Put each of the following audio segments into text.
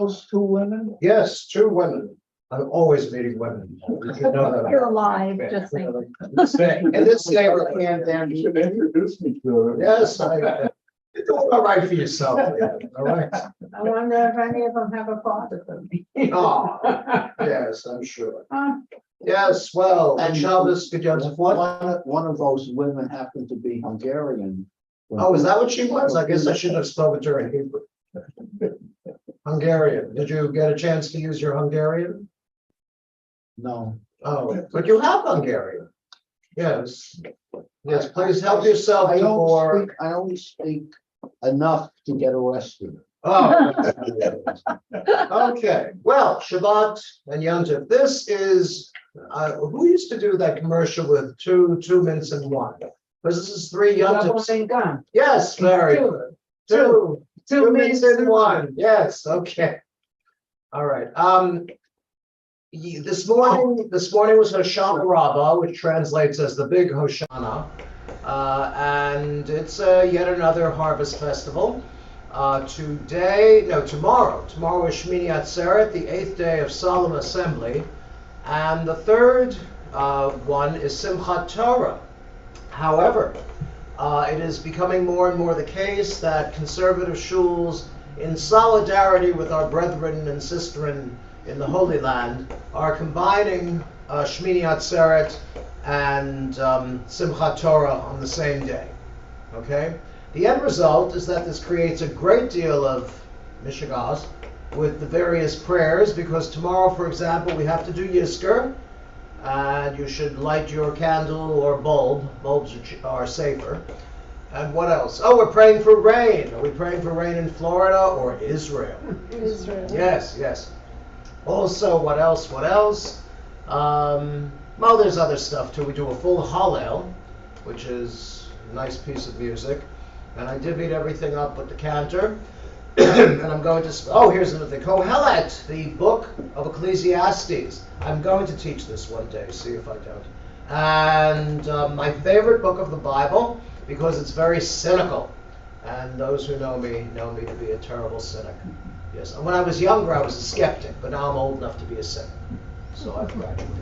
Those two women? Yes, two women. I'm always meeting women. You should know that. You're alive, just saying. In this neighborhood. You should introduce me to her. Yes, you're doing all right for yourself. All right. I wonder if any of them have a father for me. Oh, yes, I'm sure. Yes, well, and Shabbos, good Joseph, what? One of those women happened to be Hungarian. Oh, is that what she was? I guess I should have spoken to her in Hebrew. Hungarian. Did you get a chance to use your Hungarian? No. Oh, but you have Hungarian. Yes. Yes, please help yourself to more. I only speak enough to get arrested. Oh. Okay, well, Shabbat and Yom Tov. This is, who used to do that commercial with two mints and one? Because this is 3 Yom Tovs. Yes, very good. Two mints and one. Yes, okay. All right. This morning was Hoshana Rabbah, which translates as the Big Hoshana, and it's yet another harvest festival. Tomorrow is Shmini Atzeret, the 8th day of Solemn Assembly, and the third one is Simchat Torah. However, it is becoming more and more the case that conservative shuls, in solidarity with our brethren and sistren in the Holy Land, are combining Shmini Atzeret and Simchat Torah on the same day. Okay? The end result is that this creates a great deal of mishigas with the various prayers, because tomorrow, for example, we have to do Yizkor, and you should light your candle or bulb. Bulbs are safer. And what else? Oh, we're praying for rain. Are we praying for rain in Florida or Israel? Israel. Yes, yes. Also, what else? Well, there's other stuff too. We do a full Hallel, which is a nice piece of music. And I divvied everything up with the cantor. And I'm going to, here's another thing. Kohelet, the book of Ecclesiastes. I'm going to teach this one day, see if I don't. And my favorite book of the Bible, because it's very cynical. And those who know me to be a terrible cynic. Yes, and when I was younger, I was a skeptic, but now I'm old enough to be a cynic. So I've graduated.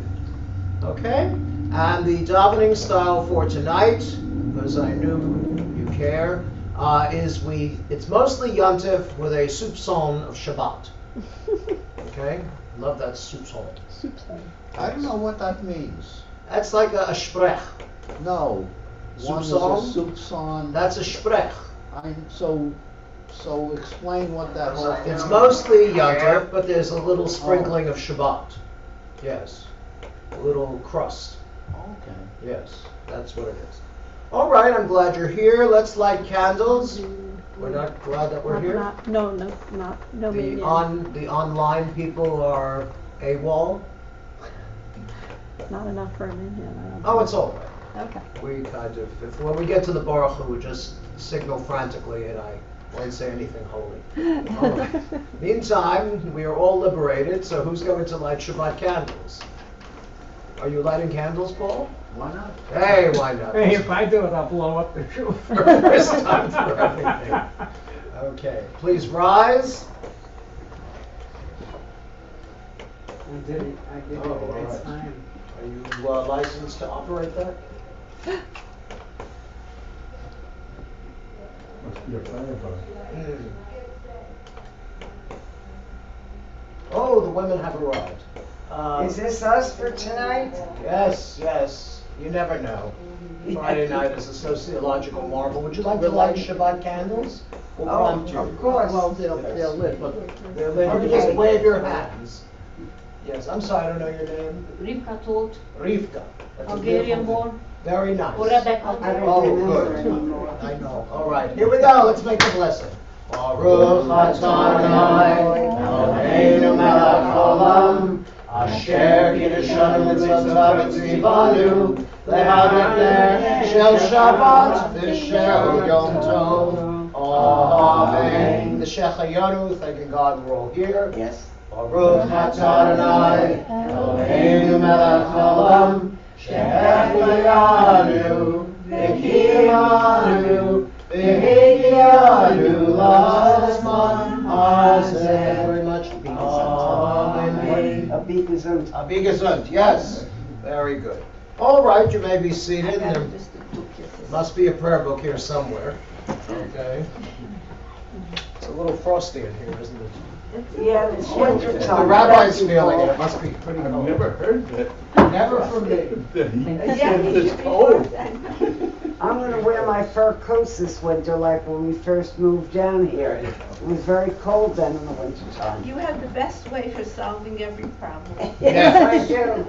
Okay? And the davening style for tonight, because I knew you care, it's mostly Yontif with a soupçon of Shabbat. Okay? Love that soupçon. I don't know what that means. That's like a sprech. No. One is a soupçon. That's a sprech. So explain what that whole thing is. It's mostly Yontif, but there's a little sprinkling of Shabbat. Yes. A little crust. Okay. Yes, that's what it is. All right, I'm glad you're here. Let's light candles. We're not glad that we're here. No The online people are AWOL. Not enough for a minute. Oh, it's all right. Okay. We kind of, when we get to the Baruch Hu, we just signal frantically, and I won't say anything holy. All right. Meantime, we are all liberated. So who's going to light Shabbat candles? Are you lighting candles, Paul? Why not? Hey, why not? Hey, if I do it, I'll blow up the roof. First time for everything. Okay, please rise. I did it. Oh, all It's right. time. Are you licensed to operate that? Must be a firefighter. Oh, the women have arrived. Is this us for tonight? Yes. You never know. Friday night is a sociological marvel. Would you like to light Shabbat candles? We'll prompt you. Of course. Well, they're lit, but They're lit. You just wave your hands. Yes, I'm sorry, I don't know your name. Rivka Todt, Rivka. That's a Hungarian beautiful name. born, Very nice. or Rebecca. Oh, good. I know. All right, here we go. Let's make the blessing. Baruch atah Adonai, Eloheinu melech haolam, asher kiddushanu mitzvotav v'tzivanu, lehadar shel Shabbat v'shel Yom Tov. Amen. The Shechayonu, thanking God we're all here. Yes. Baruch atah Adonai, Eloheinu melech haolam, she'echayanu, v'kiyanu, v'higyanu la'azman hazeh. Very much. Wie gesund. Be gesund, yes. Very good. All right, you may be seated. There must be a prayer book here somewhere. Okay. It's a little frosty in here, isn't it? Yeah, it's winter The time. rabbi's feeling it. It must be pretty I've cold. never heard that. Never from me. That he Yeah, said it's cold. I'm gonna wear my fur coats this winter like when we first moved down here. It was very cold then in the winter time. You have the best way for solving every problem. Yes, I do.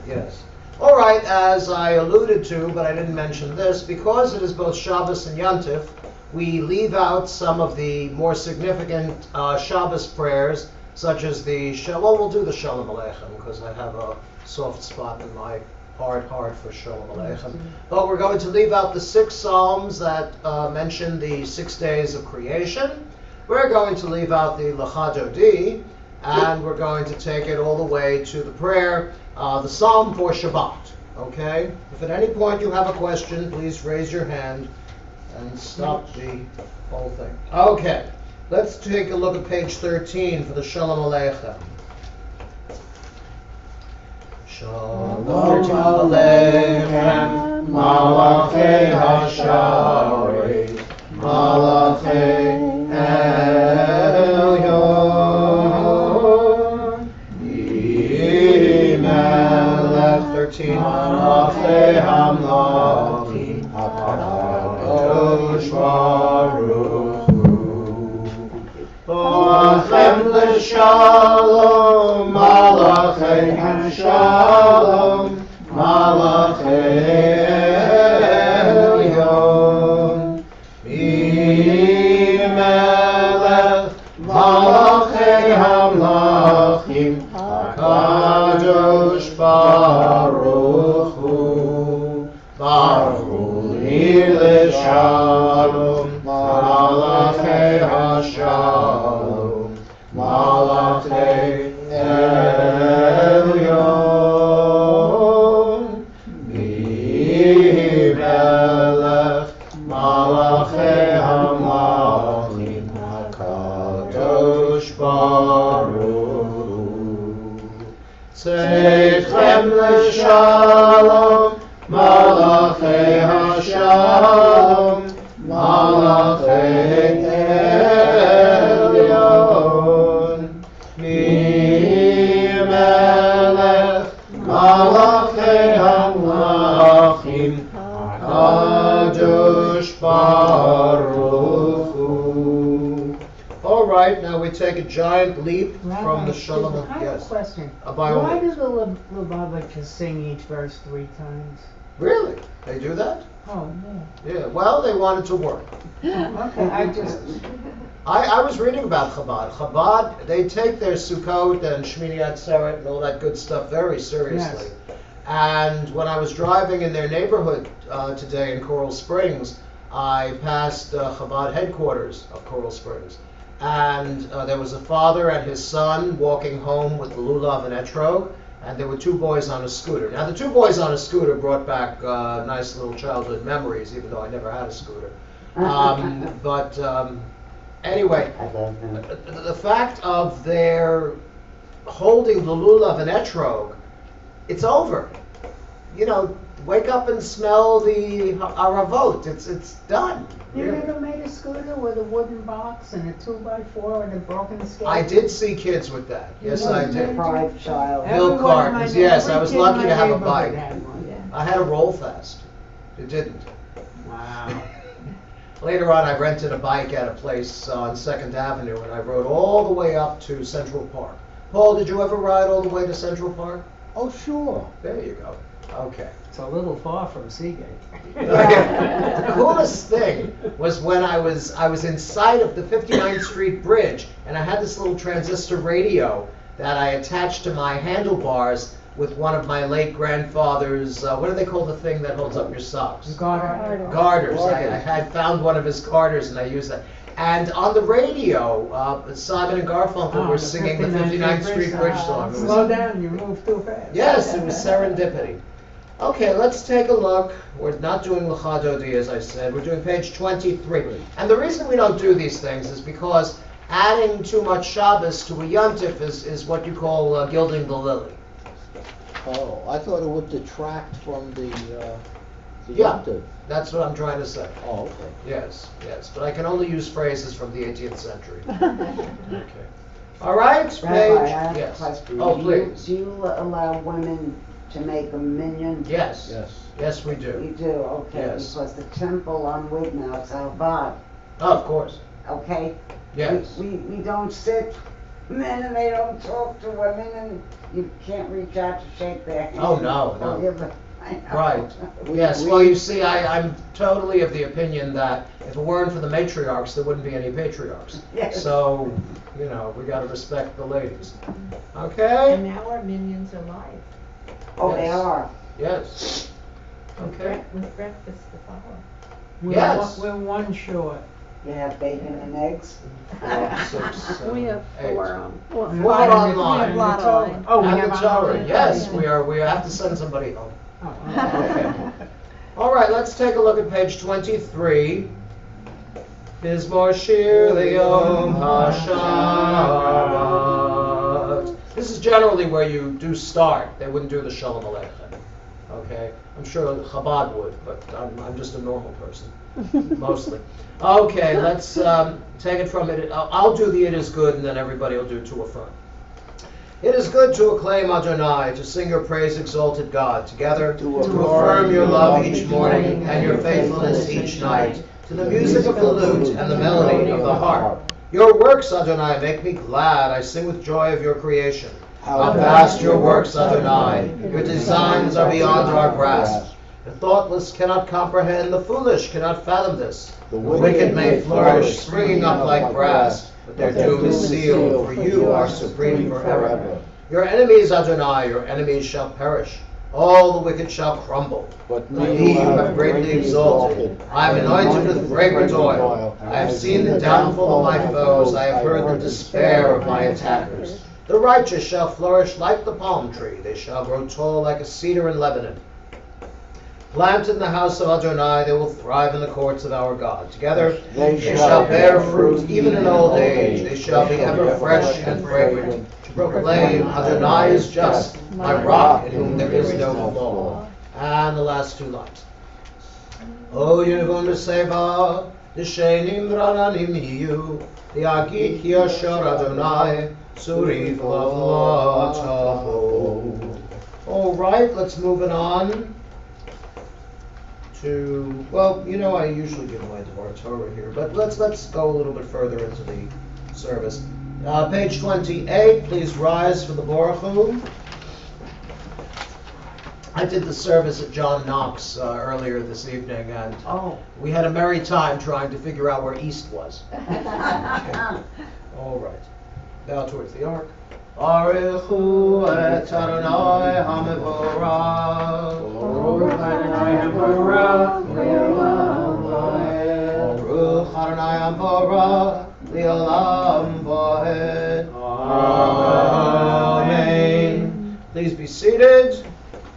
Yes. All right, as I alluded to, but I didn't mention this, because it is both Shabbos and Yontif, we leave out some of the more significant Shabbos prayers, such as well, we'll do the Shalom Aleichem, because I have a soft spot in my heart for Shalom Aleichem. But we're going to leave out the 6 Psalms that mention the 6 days of creation. We're going to leave out the Lecha Dodi, and we're going to take it all the way to the prayer, the Psalm for Shabbat. Okay? If at any point you have a question, please raise your hand and stop the whole thing. Okay, let's take a look at page 13 for the Shalom Aleichem. Shalom Aleichem, Malachei Hasharet, Malachei Elyon, Yimelech 13, Malachei Hamlachim, Kadosh Baruch Hu. Lachem l'shalom, malachei hashalom, malachei elyon. Mimelech, malachei hamlachim, Kadosh Baruch Hu. Baruch l'shalom, malachei hashalom, malachei elyon. Mimelech, malachei hamlachim, Kadosh Baruch Hu. Tzechem l'shalom, malachei hashalom, malachei elyon. Mimelech, malachei hamlachim, Kadosh Baruch Hu. All right, now we take a giant leap from the Shalom. I have a Yes. question. By all Why means. do the Lubavitchers sing each verse 3 times? Really? They do that? Oh, Yeah. Well, they wanted to work. yeah. Okay, I just, I was reading about Chabad. Chabad, they take their Sukkot and Shmini Atzeret and all that good stuff very seriously. And when I was driving in their neighborhood today in Coral Springs, I passed Chabad headquarters of Coral Springs. And there was a father and his son walking home with the lulav and etrog, and there were 2 boys on a scooter. Now, the 2 boys on a scooter brought back nice little childhood memories, even though I never had a scooter. Anyway, I love them. the fact of their holding the lulav and etrog, it's over. You know, wake up and smell the aravot. It's done. you really. never made a scooter with a wooden box and a 2x4 and a broken skate? I did see kids with that. Yes, I did. Deprived child. Bill Everyone in my Cartons, yes, I every was kid in lucky my to have a neighborhood bike. had one. I had a roll fast. It didn't. Wow. Later on, I rented a bike at a place on 2nd Avenue, and I rode all the way up to Central Park. Paul, did you ever ride all the way to Central Park? Oh, sure. There you go. Okay. It's a little far from Seagate. The coolest thing was when I was in sight of the 59th Street Bridge, and I had this little transistor radio that I attached to my handlebars with one of my late grandfather's, what do they call the thing that holds up your socks? Garter. Garters. I Garters. had found one of his garters and I used that. And on the radio, Simon and Garfunkel were singing the 59th Street Bridge song. It was- Slow down, you move too fast. Yes, it was serendipity. Okay, let's take a look. We're not doing Lecha Dodi, as I said. We're doing page 23. And the reason we don't do these things is because adding too much Shabbos to a Yontif is what you call gilding the lily. Oh, I thought it would detract from the Yeah. octave. That's what I'm trying to say. Oh, okay. Yes, yes, but I can only use phrases from the 18th century. Okay. All right, Rabbi, I page, have a yes. question. Oh, Do please. you allow women to make a minion? Yes, Yes. yes, we do. You do, okay, Yes. because the temple on Wignow, Shabbat, Oh, of course, okay? yes. We don't sit, men and they don't talk to women and you can't reach out to shake their hand. Oh, no, no. Or give a- I know. Right. Yes, well, you see, I'm totally of the opinion that if it weren't for the matriarchs, there wouldn't be any patriarchs. Yes. So, you know, we gotta respect the ladies. Okay? And now our minions are live. Oh, they Yes. are. Yes. Okay. With breakfast to follow. Yes. We're one short. You have bacon and eggs? 4, 6, 7, We have 8. 4 on. Well, Four five. online. We have a lot online. Oh, we And have the our Torah, own- yes, Yeah. we have to send somebody home. Oh, Okay. All right, let's take a look at page 23. Mizmor Shir L'Yom HaShabbat. This is generally where you do start. They wouldn't do the Shalom Aleichem. Okay? I'm sure Chabad would, but I'm just a normal person, mostly. Okay, let's take it from it. I'll do the It Is Good, and then everybody will do to affirm. It is good to acclaim Adonai, to sing your praise, exalted God, together to affirm your love each morning and your faithfulness each night, to the music of the lute and the melody of the harp. Your works, Adonai, make me glad. I sing with joy of your creation. How vast your works, Adonai! Your designs are beyond our grasp. The thoughtless cannot comprehend, the foolish cannot fathom this. The wicked may flourish, springing up like grass, but their doom is sealed, for you are supreme forever. Your enemies, Adonai, your enemies shall perish. All the wicked shall crumble. But Me you have greatly exalted. I am anointed with fragrant oil. I have seen the downfall of my foes. I have heard the despair of my attackers. The righteous shall flourish like the palm tree. They shall grow tall like a cedar in Lebanon. Planted in the house of Adonai, they will thrive in the courts of our God. Together they shall bear fruit even in old age. They shall be ever fresh and fragrant. To proclaim Adonai is just, my rock in whom there is no flaw. And the last 2 lines. O Yevon Beseba, the Shenim Rananim Hiyu, the Agit Yashar Adonai, Surif Lavlataho. All right, let's move it on to, well, you know, I usually give away the Bar Torah here, but let's go a little bit further into the service. Page 28, please rise for the Baruch Hu. I did the service at John Knox earlier this evening, and we had a merry time trying to figure out where East was. Okay. All right. Bow towards the ark. Arichu et Adonai HaMevorach. Baruch Adonai HaMevorach. Baruch Adonai HaMevorach. Li'olam va'ed. Amen. Please be seated.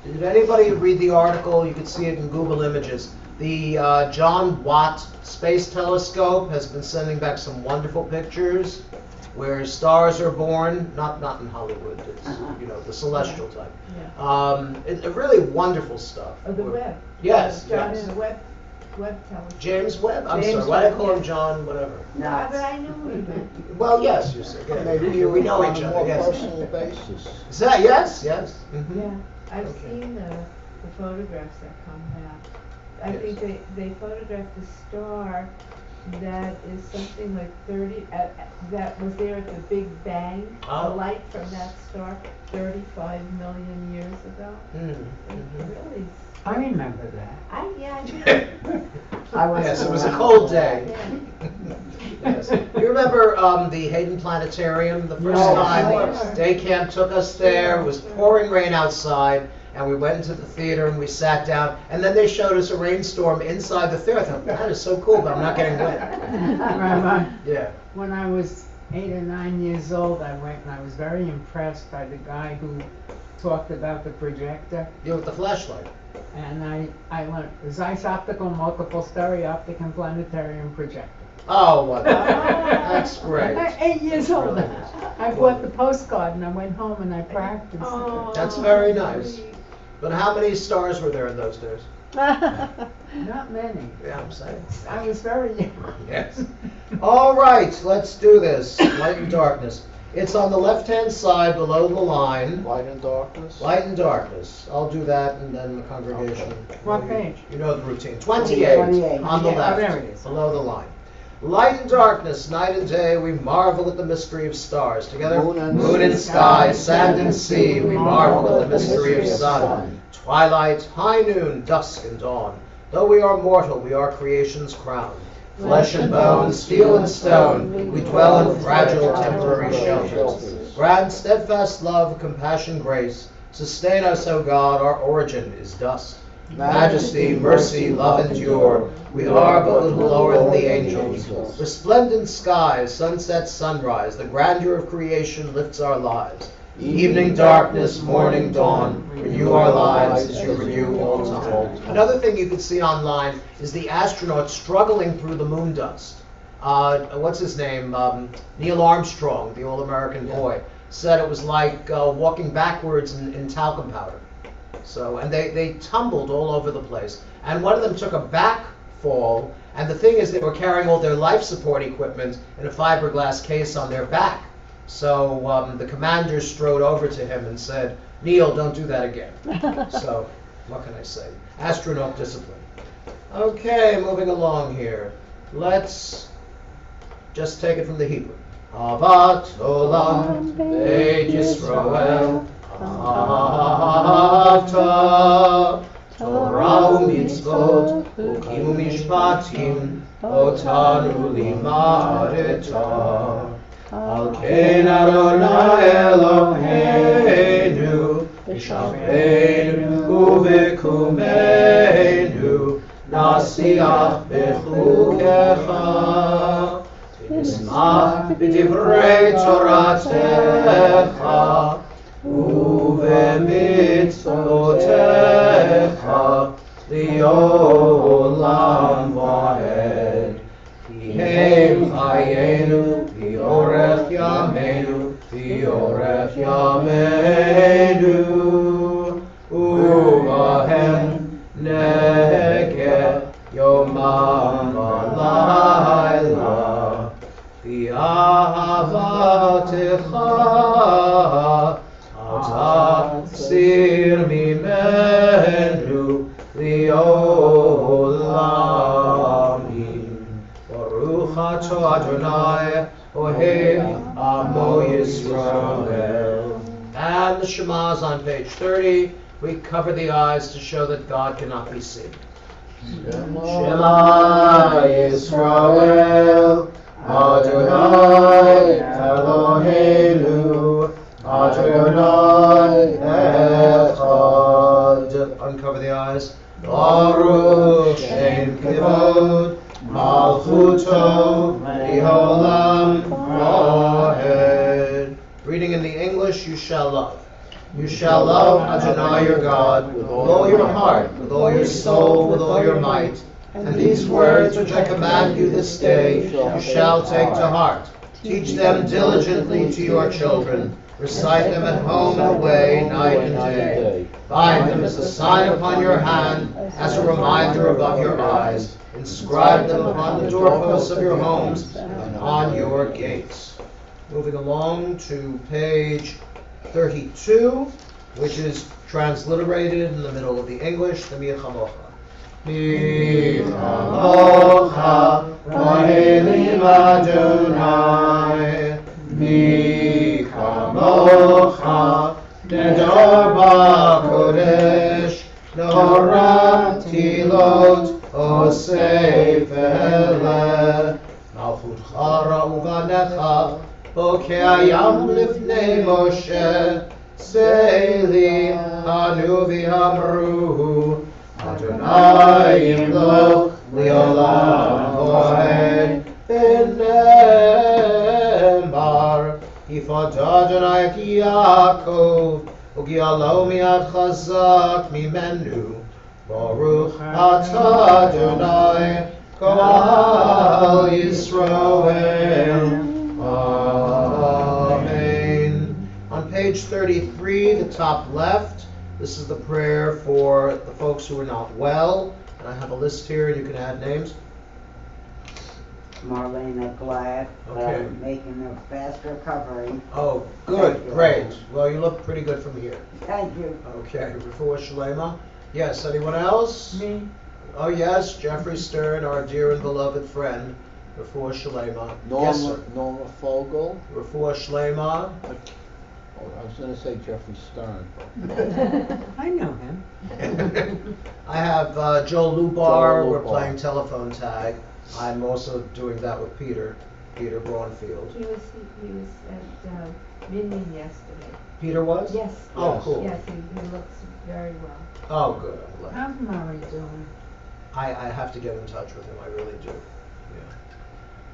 Did anybody read the article? You can see it in Google Images. The John Watt Space Telescope has been sending back some wonderful pictures where stars are born, not in Hollywood, it's, you know, the celestial type. It's really wonderful stuff. Oh, the Webb. Yes, John yes. is Webb telescope. James Webb? I'm James sorry, why did I Webb, call him yeah. John, whatever? No, but I know who you meant. Well, yes, you see. We know each On a other, more yes. personal basis. Is that, yes, yes. Mhm. Yeah, I've Okay. seen the photographs that come back. I Yes. think they photographed a star that is something like 30, that was there at the Big Bang. Oh. The light from that star 35 million years ago. Mhm, It mhm. really, I remember that. I Yes, it was a cold day. Yeah. Yes. You remember the Hayden Planetarium? The first Yes. time Sure. day camp took us there. It was pouring rain outside, and we went into the theater and we sat down. And then they showed us a rainstorm inside the theater. I thought, that is so cool, but I'm not getting wet. Rabbi, Yeah. when I was 8 or 9 years old, I went and I was very impressed by the guy who talked about the projector. Yeah, with the flashlight. And I learned Zeiss optical, multiple stereoptic, and planetarium projector. Oh, what? That's great. 8 years old. Brilliant. I I bought the postcard and I went home and I practiced. Oh, That's very nice. But how many stars were there in those days? Not many. Yeah, I'm saying. I was very young. Yes. All right, let's do this. Light and darkness. It's on the left-hand side below the line. Light and darkness. Light and darkness. I'll do that and then the congregation. What page? You know the routine. 28 on the Yeah, left, there it is. below the line. Light and darkness, night and day, we marvel at the mystery of stars. Together, Moon and sky, sand and sea, we marvel at the mystery of sun. Twilight, high noon, dusk and dawn. Though we are mortal, we are creation's crown. Flesh and bone, steel and stone, we dwell in fragile temporary shelters. Grand steadfast love, compassion, grace, sustain us, O God, our origin is dust. Majesty, mercy, love endure, we are but little lower than the angels. Resplendent skies, sunset, sunrise, the grandeur of creation lifts our lives. Evening darkness, morning dawn, renew our lives as you renew all time. Another thing you can see online is the astronauts struggling through the moon dust. What's his name? Neil Armstrong, the all-American boy, said it was like walking backwards in talcum powder. So, and they tumbled all over the place. And one of them took a back fall, and the thing is they were carrying all their life support equipment in a fiberglass case on their back. So the commander strode over to him and said, "Neil, don't do that again." So, what can I say? Astronaut discipline. Okay, moving along here. Let's just take it from the Hebrew. Avat olam beit Yisrael ahavta Torah u'mitzvot u'kim u'mishpatim otanu limadeta Al kein Adonai Eloheinu b'shavenu u'v'kumenu nasiach b'chukecha v'nismach b'divrei Toratecha u'v'mitzvotecha li'olam va'ed Kihem chayenu v'yorech yameinu v'yorech yameinu u'vahem negeh yomam v'layla v'ahavatecha tasir mimenu li'olamim Baruch atah Adonai Ohei Amo Yisrael. And the Shema is on page 30. We cover the eyes to show that God cannot be seen. Shema Yisrael Adonai Eloheinu Adonai Echad. Uncover the eyes. Baruch Shem Kivod Malchuto Li'olam Vahed. Reading in the English, you shall love. You shall love Adonai your God with all your heart, with all your soul, with all your might. And these words which I command you this day, you shall take to heart. Teach them diligently to your children. Recite them at home and away, night and day. Bind them as a sign upon your hand, as a reminder above your eyes. Inscribe them upon the doorposts of your homes and on your gates. Moving along to page 32, which is transliterated in the middle of the English, the Michamocha. Michamocha, Elim Adonai, Michamocha, Nedor Ba'kodesh, Norah Tilot, Osei Feleh, Malchutcha Ra'uvanecha, Bokeh Hayam Lifnei Moshe, Seili Anu V'Amru, Adonai Yimloch Li'olam Voed, V'nemar, Yifad Adonai et Yaakov, U'gialo mi'ad chazak mimenu, Baruch atah Adonai, Kol Yisrael. Amen. page 33, the top left. This is the prayer for the folks who are not well. And I have a list here, and you can add names. Marlena Glad, Okay. making a fast recovery. Oh, good, Thank you. great. Well, you look pretty good from here. Thank you. Okay, Refuah Shalema. Yes, anyone else? Me? Oh, yes, Jeffrey Stern, our dear and beloved friend. Refuah Shalema. Yes, sir. Norma Fogel. Refuah Shalema. Oh, I was gonna say Jeffrey Stern. I know him. I have Joel Lubar. Joel We're Lubar. playing telephone tag. I'm also doing that with Peter Braunfield. He was at Minden yesterday. Peter was? Yes. Oh, Yes. cool. Yes, he looks very well. Oh, good. I'm glad. How's Murray doing? I have to get in touch with him. I really do. Yeah.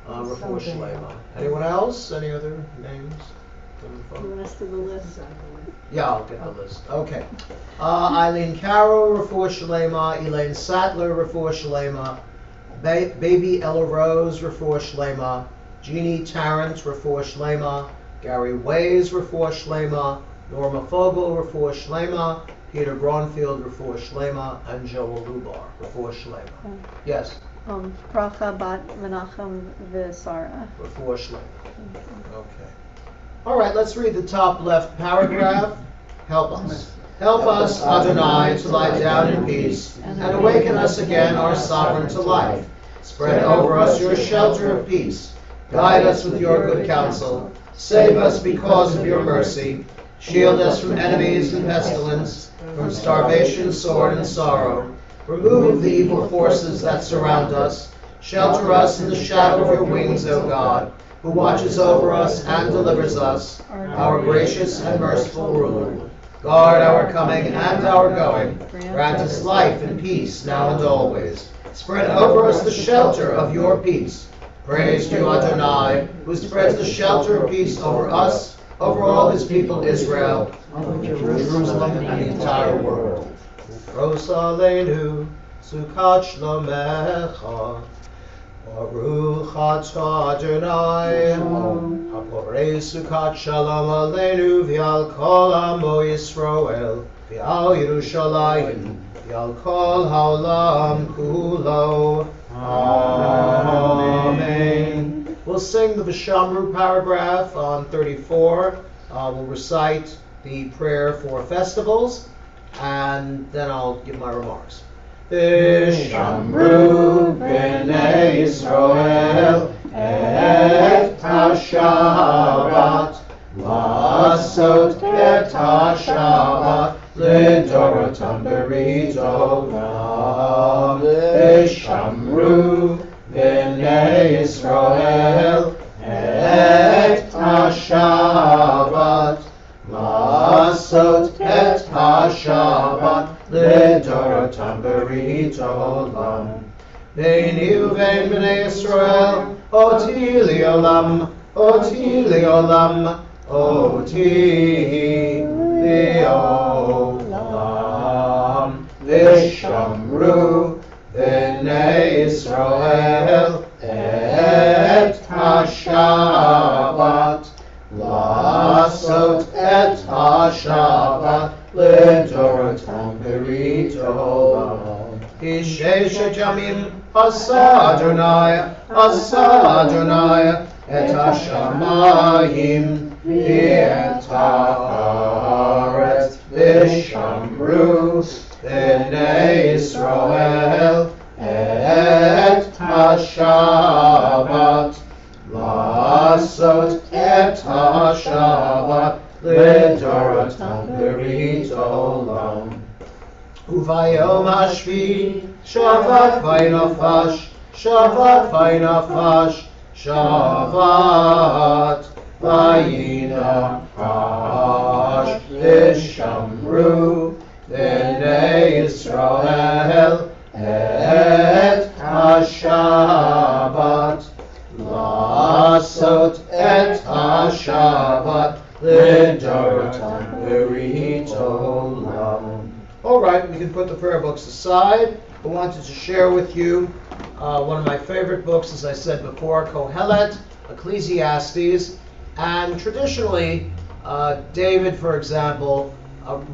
He's so Refuah bad. Shalema. Anyone else? Any other names? from the The phone? rest of the list. Yeah, I'll get the list. Okay. Eileen Carroll, Refuah Shalema. Elaine Sattler, Refuah Shalema. Baby Ella Rose, Refuah Shalema. Jeannie Tarrant, Refuah Shalema. Gary Ways, Refuah Shalema. Norma Fogel, Refuah Shalema. Peter Braunfield, Refuah Shalema. And Joel Lubar, Refuah Shalema. Yes, Bracha bat Menachem v'Sara. Refuah Shalema. Okay. All right, let's read the top left paragraph. Help us. Help us, Adonai, to lie down in peace, and awaken us again, our sovereign, to life. Spread over us your shelter of peace. Guide us with your good counsel. Save us because of your mercy. Shield us from enemies and pestilence, from starvation, sword, and sorrow. Remove the evil forces that surround us. Shelter us in the shadow of your wings, O God, who watches over us and delivers us, our gracious and merciful ruler. Guard our coming and our going. Grant us life and peace now and always. Spread over us the shelter of your peace. Praise to Adonai, who spreads the shelter of peace over us, over all his people Israel, over Jerusalem and the entire world. Ufros aleinu, sukat shlomecha, Baruch atah Adonai, haporei sukat shalom aleinu, v'al kol amo Yisrael, v'al Yerushalayim, v'al kol haolam kulo. Amen. We'll sing the V'shamru paragraph on 34. We'll recite the prayer for festivals, and then I'll give my remarks. V'shamru b'nei Yisrael et ha-Shabbat, la'asot et ha-Shabbat, l'dorotam b'ridotam. V'shamru b'nei Yisrael et ha-Shabbat, la'asot et ha-Shabbat, l'dorotam b'ridotam. Beini uvein b'nei Yisrael, oti li'olam, oti li'olam, oti li'olam. V'shamru b'nei Yisrael et ha-Shabbat, la'asot et ha-Shabbat, l'dorotam b'ridolam. Hishesh yamim asa Adonai, et ha-shamayim v'et haaretz. V'shamru b'nei Yisrael et ha-Shabbat, la'asot et ha-Shabbat, l'dorotam b'ridolam. Uvayom hashvi, Shabbat vaynafash, Shabbat vaynafash, Shabbat vaynafash. V'shamru b'nei Yisrael et ha-Shabbat, la'asot et ha-Shabbat, l'dorotam b'ridolam. All right, we can put the prayer books aside. I wanted to share with you one of my favorite books, as I said before, Kohelet, Ecclesiastes. And traditionally, David, for example,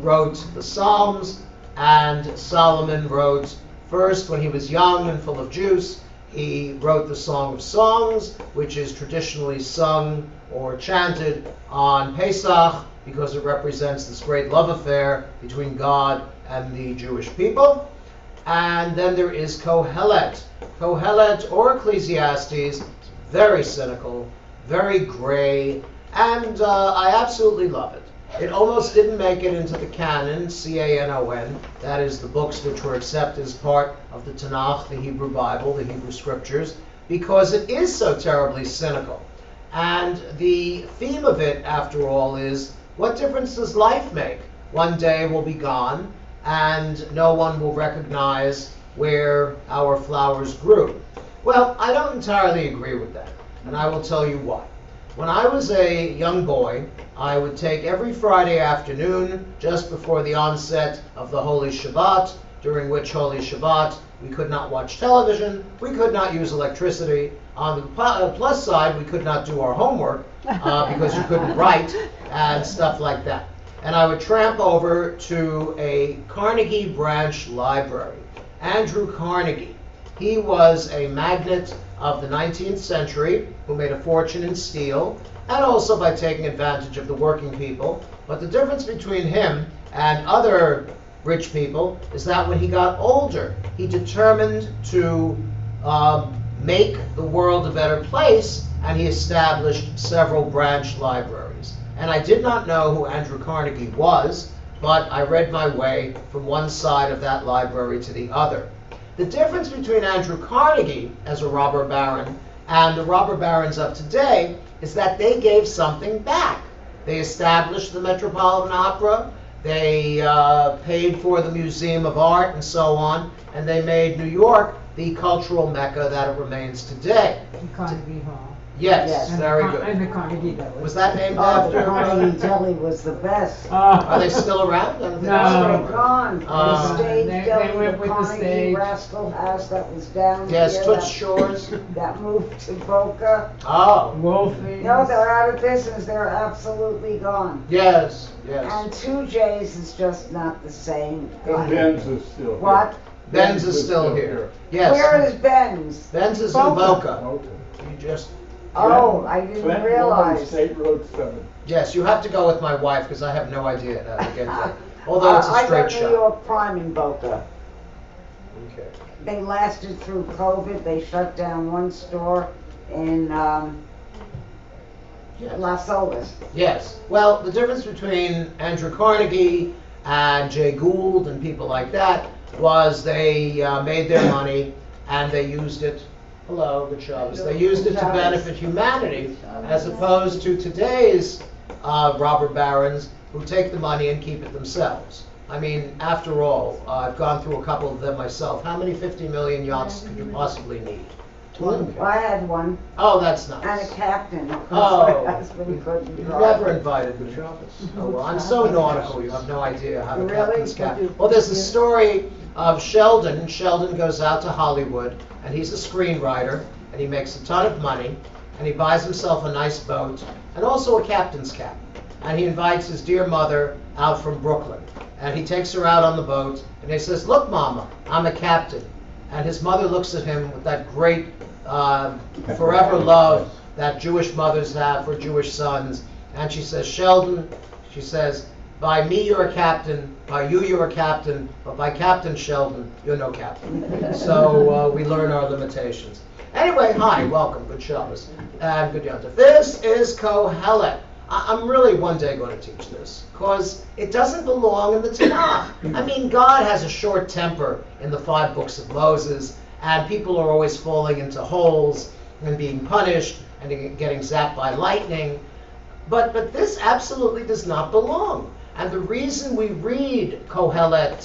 wrote the Psalms, and Solomon wrote first when he was young and full of juice. He wrote the Song of Songs, which is traditionally sung or chanted on Pesach because it represents this great love affair between God and the Jewish people. And then there is Kohelet. Kohelet, or Ecclesiastes, very cynical, very gray, and I absolutely love it. It almost didn't make it into the canon, C-A-N-O-N, that is the books which were accepted as part of the Tanakh, the Hebrew Bible, the Hebrew Scriptures, because it is so terribly cynical. And the theme of it, after all, is what difference does life make? One day we'll be gone, and no one will recognize where our flowers grew. Well, I don't entirely agree with that, and I will tell you why. When I was a young boy, I would take every Friday afternoon, just before the onset of the Holy Shabbat, during which Holy Shabbat we could not watch television, we could not use electricity. On the plus side, we could not do our homework because you couldn't write and stuff like that. And I would tramp over to a Carnegie branch library. Andrew Carnegie. He was a magnate of the 19th century who made a fortune in steel and also by taking advantage of the working people. But the difference between him and other rich people is that when he got older, he determined to make the world a better place, and he established several branch libraries. And I did not know who Andrew Carnegie was, but I read my way from one side of that library to the other. The difference between Andrew Carnegie as a robber baron and the robber barons of today is that they gave something back. They established the Metropolitan Opera, they paid for the Museum of Art and so on, and they made New York the cultural mecca that it remains today. And Carnegie Hall. Yes, And very the good. And the Carnegie Deli. Was that named Oh, after? the Carnegie Deli was the best. Are they still around? I don't think No. they're still They're around. gone. The stage They deli, went the with the Carnegie stage. Rascal House that was down Yes, here, Toots that, Shores. that moved to Boca. Oh, Wolfie's. No, they're out of business. They're absolutely gone. yes, yes. And 2J's is just not the same. Ben's is still here. What? Ben's is still here. Yes. Where is Ben's? Ben's is in Boca. Boca. Okay. You just, Oh, I didn't Flint Road, realize. State Road 7. yes, you have to go with my wife because I have no idea how to get there. Although it's a I straight got New shot. York Prime in Boca. Okay. They lasted through COVID. They shut down one store in Yes. Las Olas. Yes. Well, the difference between Andrew Carnegie and Jay Gould and people like that was they made their money and they used it. Hello, good Shabbos. They used it to benefit humanity, as opposed to today's robber barons who take the money and keep it themselves. I mean, after all, I've gone through a couple of them myself. How many 50 million yachts could you possibly need? Well, I had one Oh, that's and a nice. captain. Oh. My husband couldn't You drive. never invited me. Oh, well, I'm so nautical, you have no idea how the Really? captain's captain. Well, there's a story of Sheldon. Sheldon goes out to Hollywood, and he's a screenwriter, and he makes a ton of money, and he buys himself a nice boat, and also a captain's cap. And he invites his dear mother out from Brooklyn. And he takes her out on the boat, and he says, "Look, Mama, I'm a captain." And his mother looks at him with that great forever love that Jewish mothers have for Jewish sons. And she says, "Sheldon," she says, "by me you're a captain, by you you're a captain, but by Captain Sheldon, you're no captain." So we learn our limitations. Anyway, hi, welcome, good Shabbos, and good Yom Tov. This is Kohelet. I'm really one day going to teach this, because it doesn't belong in the Tanakh. I mean, God has a short temper in the 5 books of Moses, and people are always falling into holes and being punished and getting zapped by lightning. But this absolutely does not belong. And the reason we read Kohelet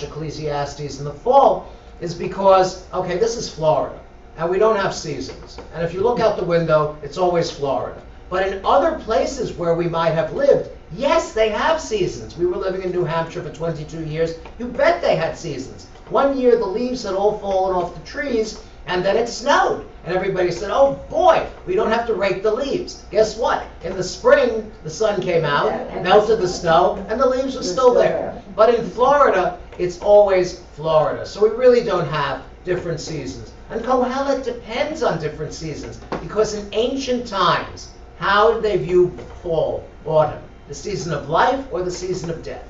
/ Ecclesiastes in the fall is because, okay, this is Florida, and we don't have seasons. And if you look out the window, it's always Florida. But in other places where we might have lived, yes, they have seasons. We were living in New Hampshire for 22 years. You bet they had seasons. One year the leaves had all fallen off the trees, and then it snowed. And everybody said, oh boy, we don't have to rake the leaves. Guess what? In the spring, the sun came out, melted the snow, and the leaves were still there. But in Florida, it's always Florida. So we really don't have different seasons. And Kohelet depends on different seasons, because in ancient times, how did they view fall, autumn? The season of life or the season of death?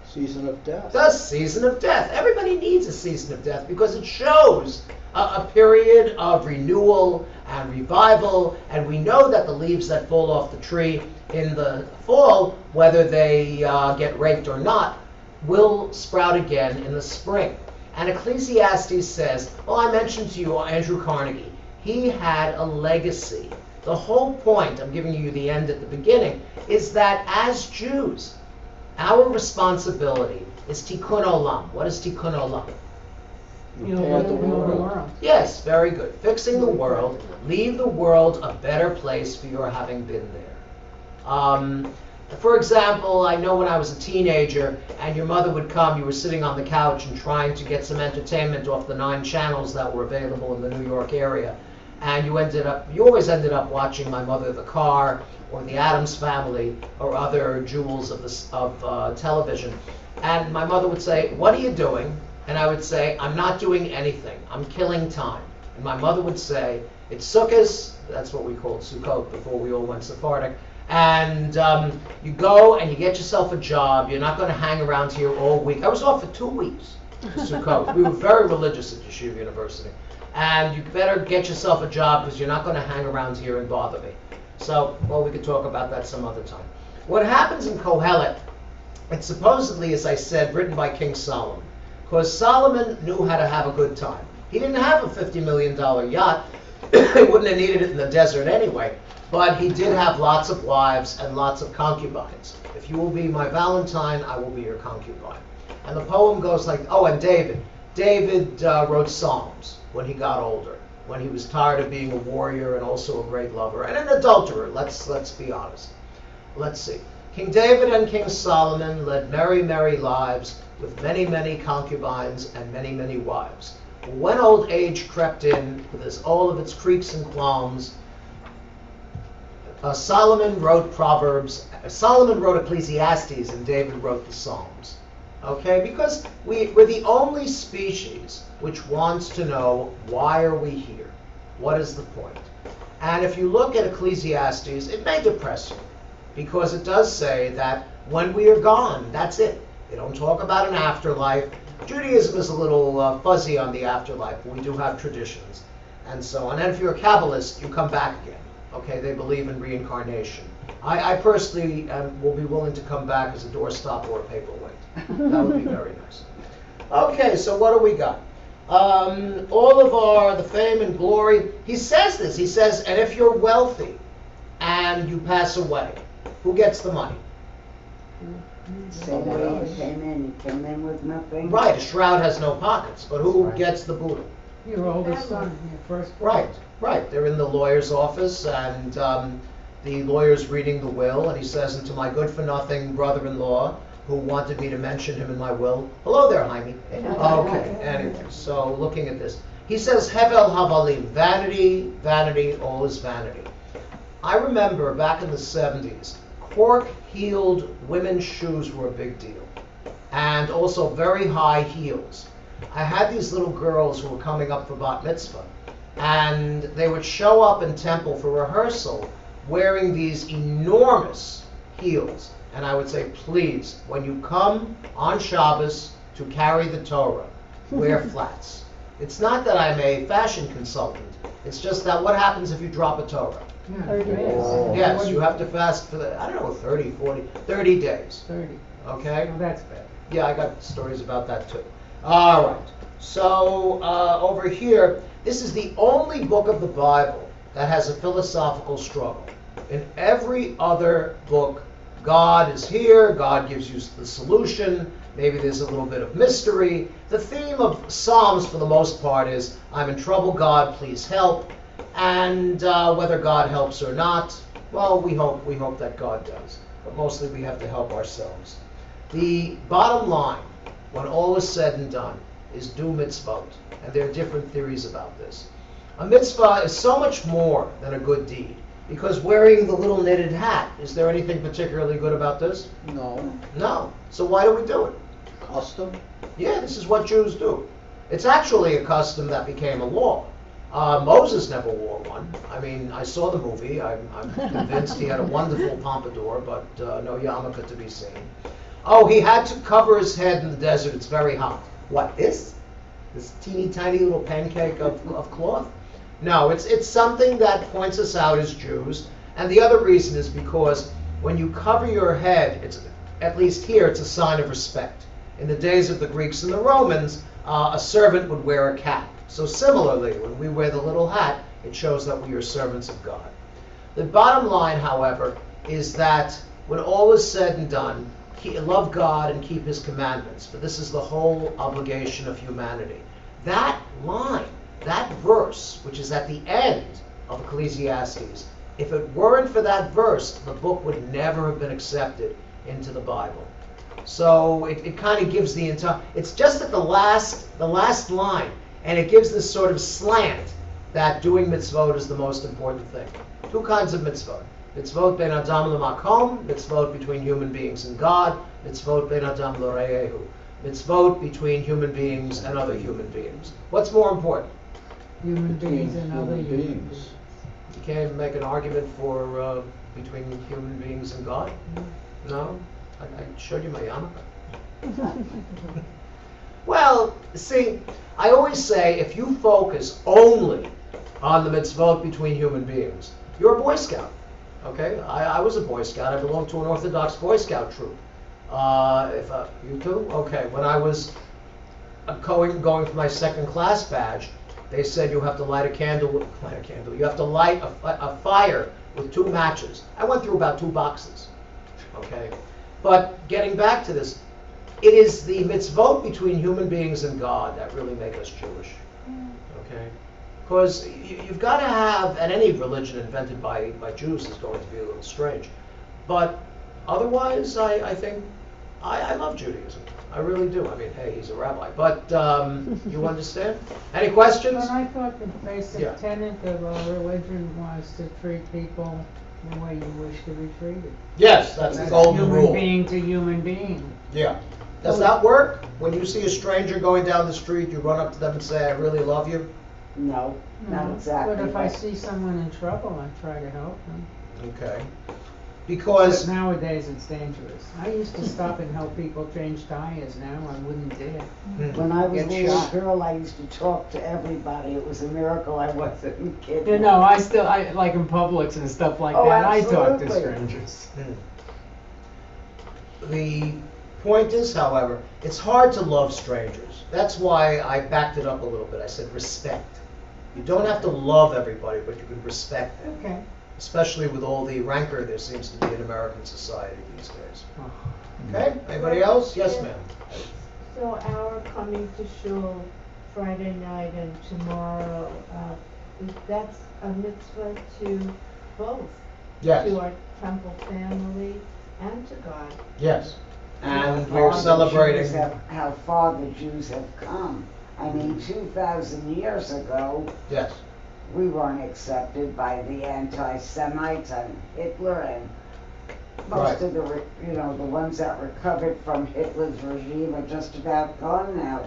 Season of death. The season of death. Everybody needs a season of death because it shows a period of renewal and revival. And we know that the leaves that fall off the tree in the fall, whether they get raked or not, will sprout again in the spring. And Ecclesiastes says, well, I mentioned to you Andrew Carnegie. He had a legacy. The whole point, I'm giving you the end at the beginning, is that as Jews, our responsibility is tikkun olam. What is tikkun olam? Repair the world. Yes, very good. Fixing the world. Leave the world a better place for your having been there. For example, I know when I was a teenager and your mother would come, you were sitting on the couch and trying to get some entertainment off the 9 channels that were available in the New York area. And you always ended up watching My Mother the Car, or The Addams Family, or other jewels of television. And my mother would say, what are you doing? And I would say, I'm not doing anything. I'm killing time. And my mother would say, it's Sukkot, that's what we called Sukkot before we all went Sephardic. And you go and you get yourself a job. You're not going to hang around here all week. I was off for 2 weeks for Sukkot. We were very religious at Yeshiva University. And you better get yourself a job because you're not going to hang around here and bother me. So, well, we could talk about that some other time. What happens in Kohelet, it's supposedly, as I said, written by King Solomon. Because Solomon knew how to have a good time. He didn't have a $50 million yacht. He wouldn't have needed it in the desert anyway. But he did have lots of wives and lots of concubines. If you will be my Valentine, I will be your concubine. And the poem goes like, oh, and David. David wrote Psalms when he got older, when he was tired of being a warrior and also a great lover, and an adulterer, let's be honest. Let's see. King David and King Solomon led merry, merry lives with many, many concubines and many, many wives. When old age crept in with all of its creaks and qualms, Solomon wrote Proverbs, Solomon wrote Ecclesiastes, and David wrote the Psalms. Okay, because we're the only species which wants to know, why are we here? What is the point? And if you look at Ecclesiastes, it may depress you, because it does say that when we are gone, that's it. They don't talk about an afterlife. Judaism is a little fuzzy on the afterlife, but we do have traditions and so on. And if you're a Kabbalist, you come back again. Okay, they believe in reincarnation. I personally will be willing to come back as a doorstop or a paperweight. That would be very nice. Okay, so what do we got? All of the fame and glory. He says this. He says, and if you're wealthy and you pass away, who gets the money? Somebody who came in with nothing. Right, a shroud has no pockets, but who gets the Buddha? Your oldest son, your first. Right. They're in the lawyer's office, and the lawyer's reading the will, and he says, and to my good-for-nothing brother-in-law, who wanted me to mention him in my will, hello there, Jaime. Okay, anyway, so looking at this. He says, Hevel Havalim, vanity, vanity, all is vanity. I remember back in the 70s, cork-heeled women's shoes were a big deal, and also very high heels. I had these little girls who were coming up for bat mitzvah, and they would show up in temple for rehearsal wearing these enormous heels. And I would say, please, when you come on Shabbos to carry the Torah, wear flats. It's not that I'm a fashion consultant. It's just that what happens if you drop a Torah? 30 days. Yes, you have to fast for, 30 days. 30. Okay? Oh, that's bad. Yeah, I got stories about that too. All right. So over here, this is the only book of the Bible that has a philosophical struggle. In every other book, God is here, God gives you the solution, maybe there's a little bit of mystery. The theme of Psalms, for the most part, is, I'm in trouble, God, please help. And whether God helps or not, well, we hope that God does. But mostly we have to help ourselves. The bottom line, when all is said and done, is do mitzvot. And there are different theories about this. A mitzvah is so much more than a good deed. Because wearing the little knitted hat, is there anything particularly good about this? No, No. So why do we do it? custom. Yeah, this is what Jews do. It's actually a custom that became a law. Moses never wore one. I mean, I saw the movie. I'm convinced he had a wonderful pompadour, but no yarmulke to be seen. Oh, he had to cover his head in the desert. It's very hot. What, this? This teeny tiny little pancake of cloth? No, it's something that points us out as Jews. And the other reason is because when you cover your head, it's, at least here, it's a sign of respect. In the days of the Greeks and the Romans, a servant would wear a cap. So similarly, when we wear the little hat, it shows that we are servants of God. The bottom line, however, is that when all is said and done, love God and keep His commandments, for this is the whole obligation of humanity. That line, that verse, which is at the end of Ecclesiastes, if it weren't for that verse, the book would never have been accepted into the Bible. So it kind of gives the entire, it's just at the last line, and it gives this sort of slant that doing mitzvot is the most important thing. Two kinds of mitzvot. Mitzvot ben adam l'makom, mitzvot between human beings and God, mitzvot ben adam l'reyehu, mitzvot between human beings and other human beings. What's more important? Human beings and other human beings. You can't even make an argument for between human beings and God? No? I showed you my yarmulke. Well, see, I always say if you focus only on the mitzvot between human beings, you're a Boy Scout. Okay? I was a Boy Scout. I belonged to an Orthodox Boy Scout troop. You too? Okay. When I was going for my second class badge, they said you have to light a candle. You have to light a fire with 2 matches. I went through about 2 boxes. Okay? But getting back to this, it is the mitzvot between human beings and God that really make us Jewish. Okay? Because you've got to have, and any religion invented by Jews is going to be a little strange. But otherwise, I think, I love Judaism. I really do. I mean, hey, he's a rabbi. But you understand? Any questions? But I thought the basic Yeah. tenet of our religion was to treat people the way you wish to be treated. Yes, that's the golden human rule. being to human being. Yeah. Does that work? When you see a stranger going down the street, you run up to them and say, I really love you? No, not exactly. But if I see someone in trouble, I try to help them. Okay. But Because, nowadays it's dangerous. I used to stop and help people change tires. Now I wouldn't dare. When I was a Get little shot. girl, I used to talk to everybody. It was a miracle I wasn't kidnapped. You know, I like in Publix and stuff like Oh, that. I talk to absolutely. strangers. the point is, however, it's hard to love strangers. That's why I backed it up a little bit. I said respect. You don't have to love everybody, but you can respect them. Okay. Especially with all the rancor there seems to be in American society these days. Oh. Okay? Anybody else? Yes, ma'am. So our coming to shul Friday night and tomorrow, that's a mitzvah to both, Yes. to our temple family and to God. Yes. And How we're far the celebrating. Jews how far the Jews have come. I mean, 2,000 years ago, Yes. we weren't accepted by the anti-Semites and Hitler and most Right. of the ones that recovered from Hitler's regime are just about gone now.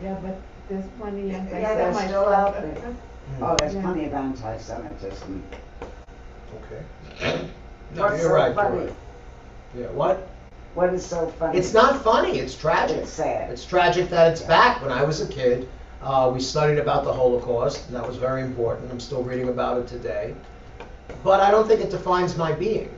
Yeah, but there's plenty of Yeah, they're anti-Semites still out left. there. Oh, there's Yeah. plenty of anti-Semitism. Okay. No, What's you're so right. funny? You're right. Yeah. What? What is so funny? It's not funny. It's tragic. It's sad. It's tragic that it's back. When I was a kid, we studied about the Holocaust, and that was very important. I'm still reading about it today. But I don't think it defines my being.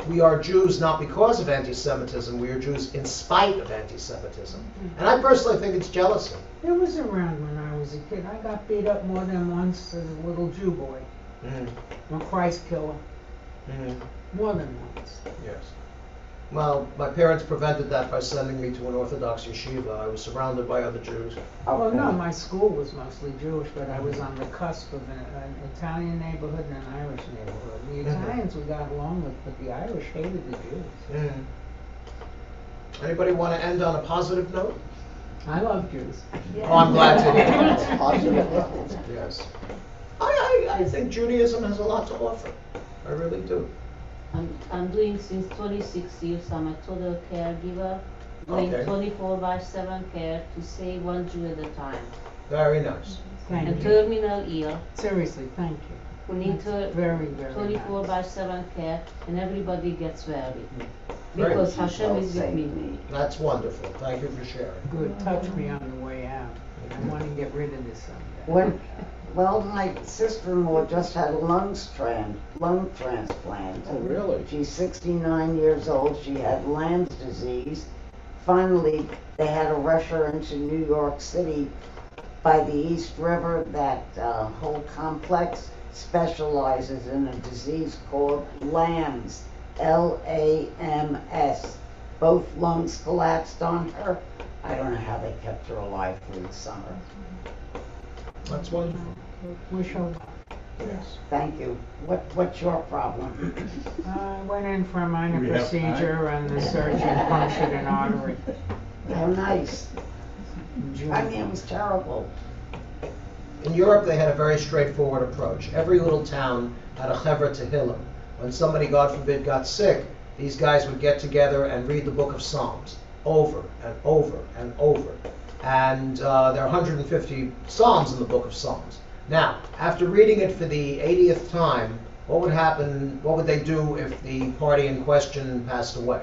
We are Jews not because of anti-Semitism. We are Jews in spite of anti-Semitism. And I personally think it's jealousy. It was around when I was a kid. I got beat up more than once as a little Jew boy. Mm-hmm. A Christ killer. Mm-hmm. More than once. Yes. Well, my parents prevented that by sending me to an Orthodox yeshiva. I was surrounded by other Jews. Well, Okay. no, my school was mostly Jewish, but I was on the cusp of an Italian neighborhood and an Irish neighborhood. The Italians we got along with, but the Irish hated the Jews. Anybody want to end on a positive note? I love Jews. Oh, I'm glad to hear that. Positive. Yes. I think Judaism has a lot to offer. I really do. I'm doing since 26 years. I'm a total caregiver, doing Okay. 24/7 care to save one Jew at a time. Very nice. And Thank you. terminal ill, Seriously, thank you. who need That's very, very 24/7 care, and everybody gets well with me. Great. Because Hashem Don't is with say me. me. That's wonderful. Thank you for sharing. Good, touch me on the way out. I want to get rid of this someday. Well, my sister-in-law just had a lung transplant. Oh, really? She's 69 years old. She had Land's disease. Finally, they had to rush her into New York City by the East River. That whole complex specializes in a disease called LAMS, Lams. Both lungs collapsed on her. I don't know how they kept her alive through the summer. That's wonderful. Wish her Yes. Thank you. What's your problem? I went in for a minor We have procedure and the surgeon punctured an artery. How nice. in June. I mean, it was terrible. In Europe, they had a very straightforward approach. Every little town had a chevra tehillim. When somebody, God forbid, got sick, these guys would get together and read the book of Psalms over and over and over. And there are 150 Psalms in the book of Psalms. Now, after reading it for the 80th time, what would happen, what would they do if the party in question passed away?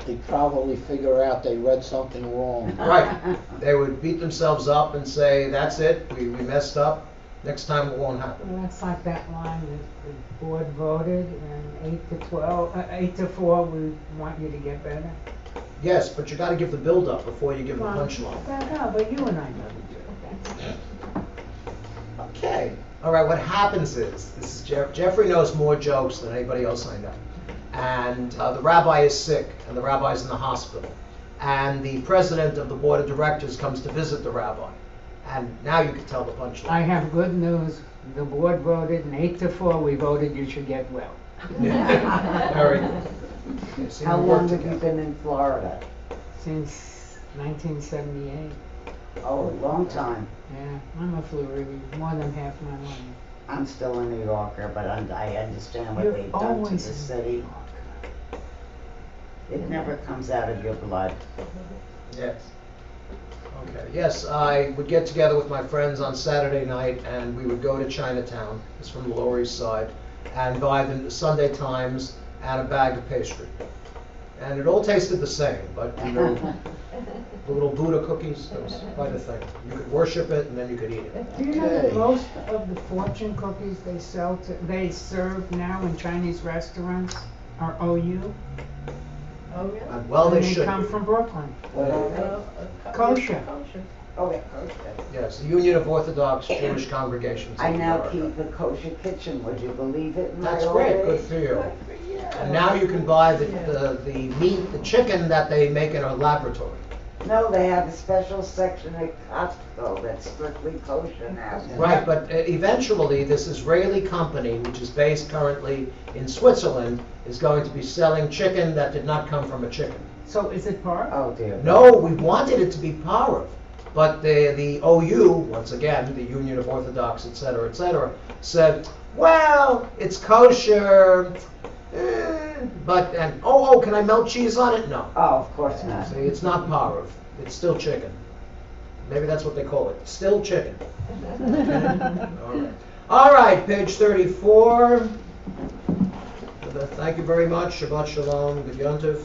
They probably figure out they read something wrong. Right. They would beat themselves up and say, that's it, we messed up, next time it won't happen. Well, that's like that line that the board voted, and 8 to 4, we want you to get better. Yes, but you gotta give the build-up before you give the Well, punchline. No, but you and I know the deal. Okay. All right, what happens is, this is Jeffrey knows more jokes than anybody else I know. And the rabbi is sick, and the rabbi's in the hospital. And the president of the board of directors comes to visit the rabbi. And now you can tell the punchline. I have good news. The board voted, and 8 to 4, we voted you should get well. Very good. Okay, so How you work long have you together. been in Florida? Since 1978. Oh, a long time. Yeah, I'm a Floridian, more than half my life. I'm still a New Yorker, but I understand what You're they've done to the always in city. New York. It never comes out of your blood. Yes. Okay. Yes, I would get together with my friends on Saturday night, and we would go to Chinatown, it's from the Lower East Side, and buy the Sunday Times and a bag of pastry. And it all tasted the same, but you know, the little Buddha cookies, that was quite a thing. You could worship it, and then you could eat it. Do you know that Okay. most of the fortune cookies they serve now in Chinese restaurants are OU? Oh, really? And well, they And should. come from Brooklyn. What are they? Kosher. Kosher. Oh, yeah, kosher. Yes, the Union of Orthodox Jewish Congregations. I of now America. keep a kosher kitchen, would you believe it? in my That's old great, age? good for you. And now you can buy the meat, the chicken that they make in a laboratory. No, they have a special section at Costco that's strictly kosher now. Right, but eventually this Israeli company, which is based currently in Switzerland, is going to be selling chicken that did not come from a chicken. So is it part? Oh, dear. No, we wanted it to be parov, but the OU, once again, the Union of Orthodox, et cetera, said, well, it's kosher, but, and, oh, can I melt cheese on it? No. Oh, of course not. See, it's not parov, it's still chicken. Maybe that's what they call it, still chicken. All right, page 34. Thank you very much. Shabbat Shalom. Good Yontif.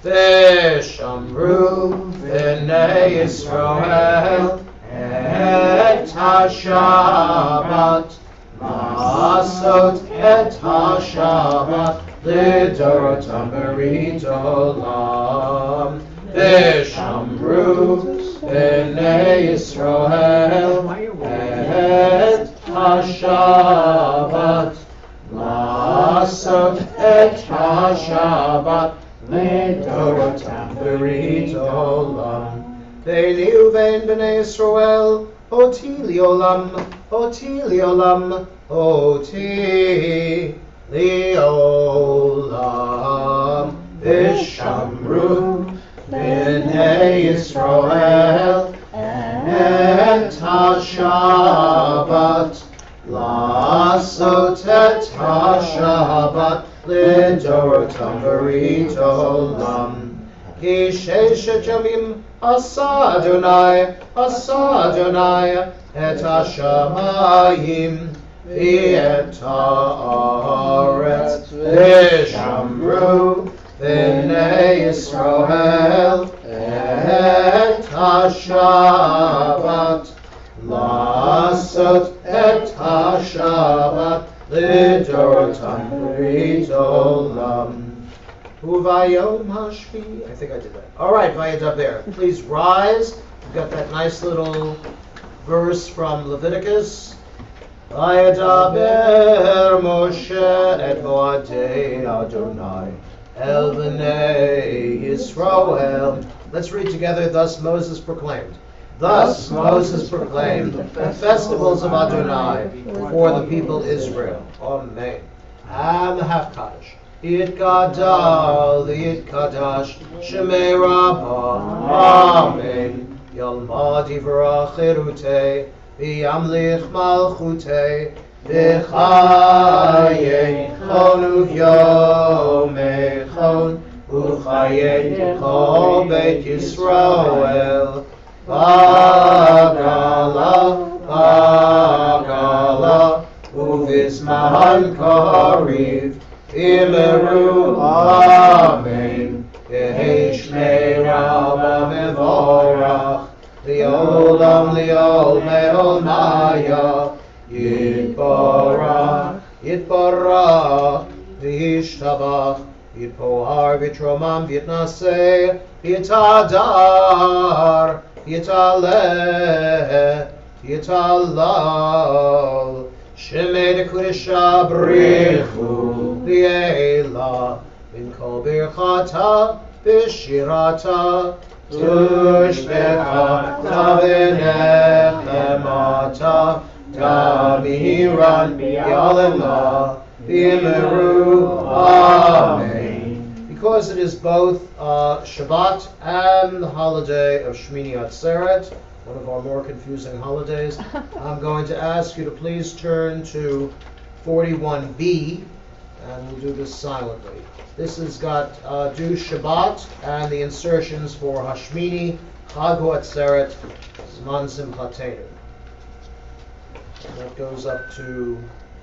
V'shamru b'nei Yisrael et ha-Shabbat Ma'asot et ha-Shabbat Lidorotam berit olam V'shamru b'nei Yisrael et ha-Shabbat Ma'asot et ha-Shabbat Lidorotam berit olam Beini uvein b'nei Yisrael Oti liolam, oti liolam, oti liolam V'shamru b'nei Yisrael לעשות את השבת לדורותם ברית עולם. כי ששת ימים עשה אדוני את השמיים ואת הארץ, ושמרו בני ישראל את השבת, לעשות את השבת לדורותם ברית עולם. Uvayom Hashvi. I think I did that. All right, Vayadaber there. Please rise. We've got that nice little verse from Leviticus. Vayadaber Moshe et Moadei Adonai El B'nei Yisrael. Let's read together. Thus Moses proclaimed. Thus Moses proclaimed the festivals of Adonai for the people Israel. Amen. And the half Kaddish. Yitgadal, Yitkadash, Shemei Rabbah, Amen. Yalmad Yivrach Irutei, V'yamlich Malchutei, V'chayei Chon Uvyomei Chon, Uchayei Kol Beit Yisrael, Bagala, Uvizman Kariv, Imeru, Amen. Yehi Shmei Rabbah Mevorach, Li'olam Me'olmaya, Yitbarach, V'yishtabach, Yitpohar, V'yitromam, V'yitnaseh, V'yitadar, V'yitaleh, V'yitalal, Shemei Dekudesha Brichu, V'yelah, Min Kol Birchata, B'shirata, Tushbecha, V'nechemata, Tamiran, B'yalema, V'yimeru, Amen. Because it is both Shabbat and the holiday of Shmini Atzeret, one of our more confusing holidays, I'm going to ask you to please turn to 41b, and we'll do this silently. This has got do Shabbat and the insertions for Hashmini, Chag Atzeret, Zman Simchatenu. That goes up to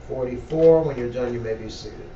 44. When you're done, you may be seated.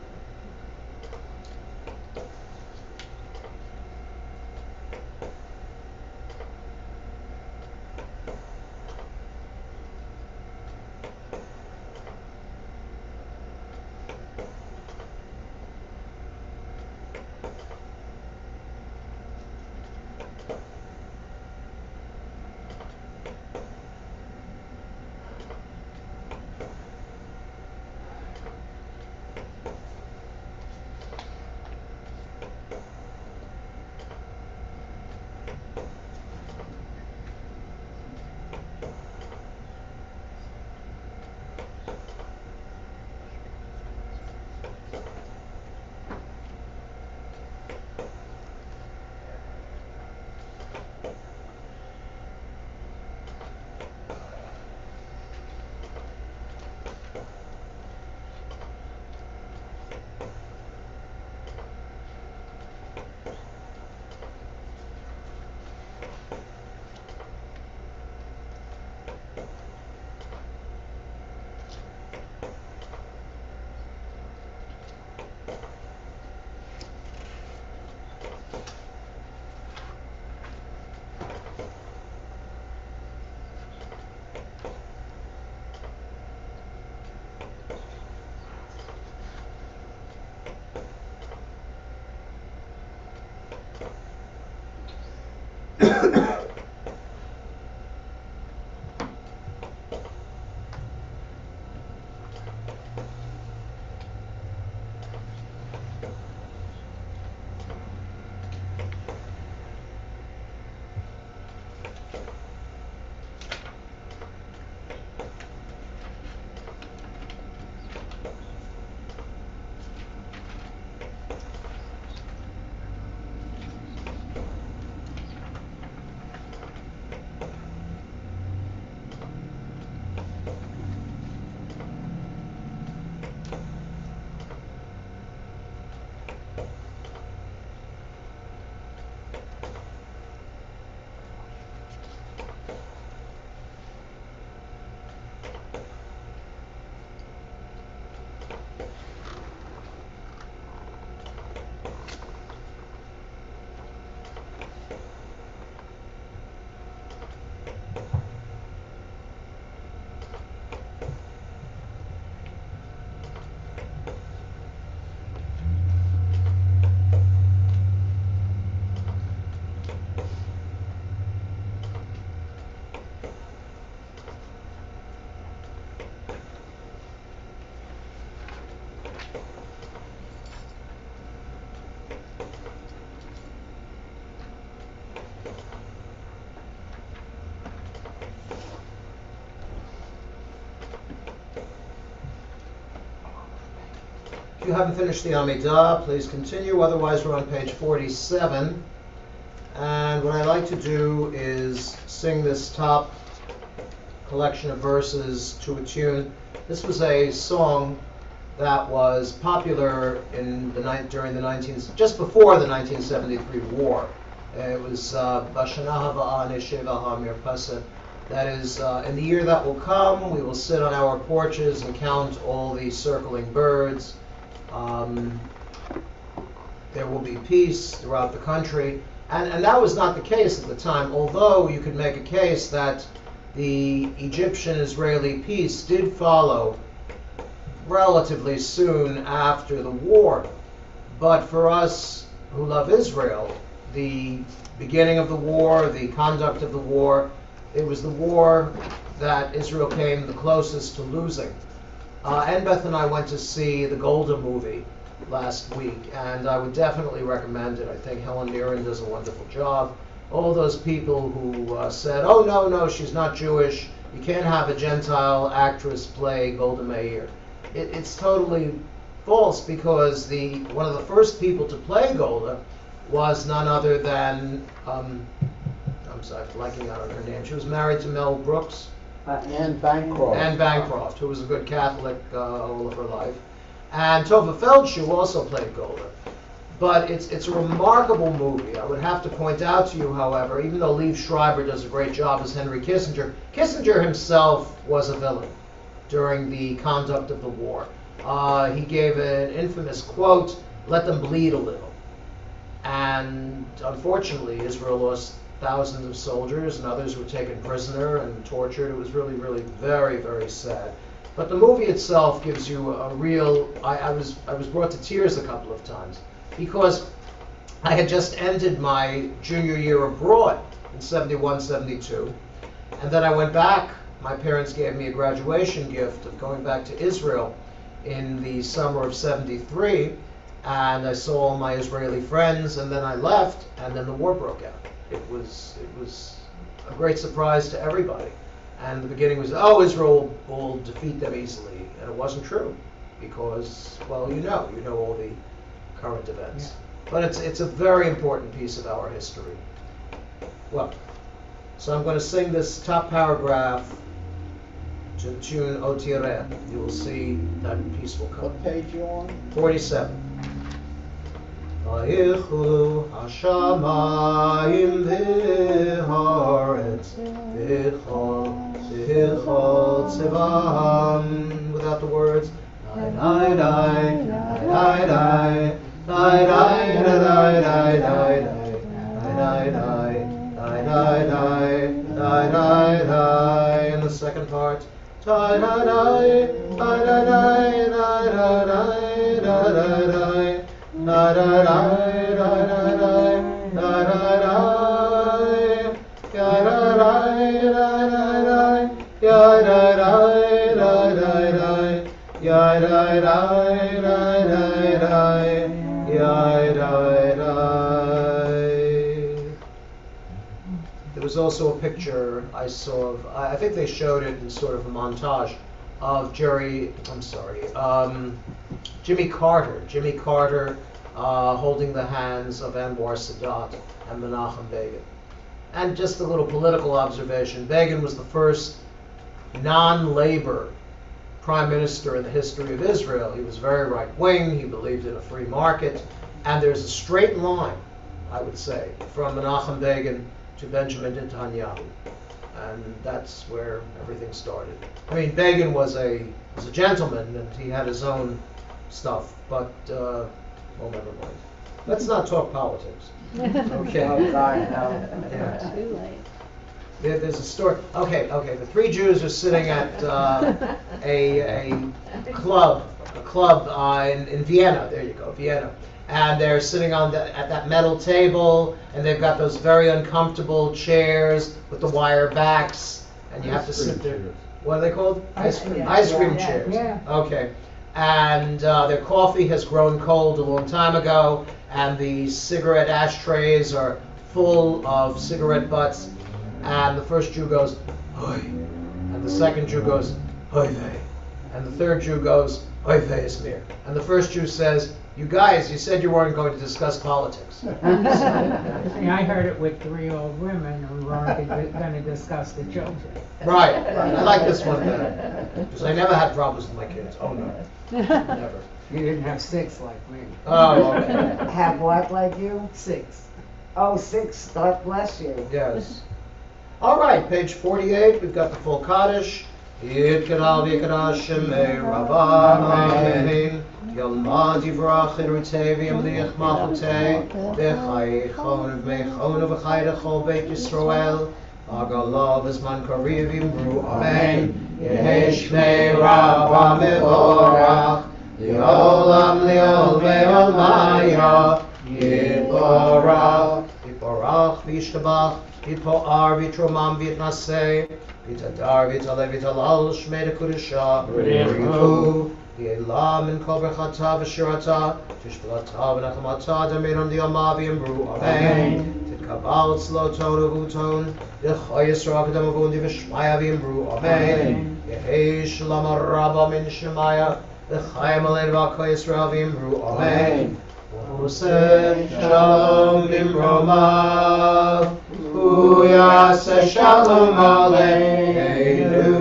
If you haven't finished the Amidah, please continue. Otherwise, we're on page 47. And what I like to do is sing this top collection of verses to a tune. This was a song that was popular in the during the just before the 1973 war. It was Bashana Haba Nesheva HaMirpaseh. That is, in the year that will come, we will sit on our porches and count all the circling birds. There will be peace throughout the country. And that was not the case at the time, although you could make a case that the Egyptian-Israeli peace did follow relatively soon after the war. But for us who love Israel, the beginning of the war, the conduct of the war, it was the war that Israel came the closest to losing. Beth and I went to see the Golda movie last week, and I would definitely recommend it. I think Helen Mirren does a wonderful job. All those people who said, oh, no, she's not Jewish, you can't have a Gentile actress play Golda Meir. It's totally false, because one of the first people to play Golda was none other than, I'm sorry, I'm blanking out on her name. She was married to Mel Brooks. Anne Bancroft. Anne Bancroft, who was a good Catholic all of her life. And Tova Feldshuh also played Golda. But it's a remarkable movie. I would have to point out to you, however, even though Liev Schreiber does a great job as Henry Kissinger, Kissinger himself was a villain during the conduct of the war. He gave an infamous quote, "Let them bleed a little." And unfortunately, Israel lost thousands of soldiers, and others were taken prisoner and tortured. It was really, really very, very sad. But the movie itself gives you a real, I was brought to tears a couple of times, because I had just ended my junior year abroad in 71, 72, and then I went back. My parents gave me a graduation gift of going back to Israel in the summer of 73, and I saw all my Israeli friends, and then I left, and then the war broke out. It was a great surprise to everybody. And the beginning was, oh, Israel will defeat them easily. And it wasn't true, because, well, you know all the current events. Yeah. But it's a very important piece of our history. Well, so I'm going to sing this top paragraph to the tune O Tireh. You will see that piece will come. What page you on? 47. Vayichlu hashamayim v'haaretz v'chol tzivaham, without the words. In the second part. There was also a picture I saw of, I think they showed it in sort of a montage of Jimmy Carter holding the hands of Anwar Sadat and Menachem Begin. And just a little political observation, Begin was the first non-labor prime minister in the history of Israel. He was very right-wing, he believed in a free market, And there's a straight line, I would say, from Menachem Begin to Benjamin Netanyahu. And that's where everything started. I mean, Begin was a gentleman, and he had his own stuff, but, well, never mind. Let's not talk politics. Okay. Oh, God, no. Yeah. Too late. There's a story. Okay. The three Jews are sitting at a club in Vienna. There you go, Vienna. And they're sitting at that metal table, and they've got those very uncomfortable chairs with the wire backs, and you have to sit there. What are they called? Ice cream chairs. Yeah. Okay. And their coffee has grown cold a long time ago, and the cigarette ashtrays are full of cigarette butts. And the first Jew goes, "Hoi," and the second Jew goes, "Hoi vey," and the third Jew goes, "Hoi vey is mir." And the first Jew says, "You guys, you said you weren't going to discuss politics." See, I heard it with 3 old women who weren't going to discuss the children. Right. I like this one better because I never had problems with my kids. Oh no, never. You didn't have 6 like me. Oh, okay. Have what like you? 6. Oh, 6, God bless you. Yes. All right, page 48. We've got the full Kaddish. Yitkedal v'yikadash shemei Rabba Amen. Yalmad yivrach irutei v'yamliach malchutei v'chaychon v'meichon v'chay d'chol beit Yisrael Agalav v'zman kariv yimru Amen. Yehi shmei Rabba mevorach Yolam liolmei olmaya Yiborach Yiborach v'yishtabach Yitpo'ar v'yitromam v'yitnaseh V'yitadar v'yitaleh v'yitalal shmei d'kudisha V'yichu V'yilam min kol berchata v'shirata Tishbelata v'nachamata Damiram di'alma v'yimru Amen Titkabal tzlo ton uvuton V'choy Yisrael v'dam avundi v'shmaya v'yimru Amen Yehi shalom arabba min shemaya V'chayim alein v'alkoy Yisrael v'yimru Amen Useh shalom bimromav Hu yaseh shalom aleinu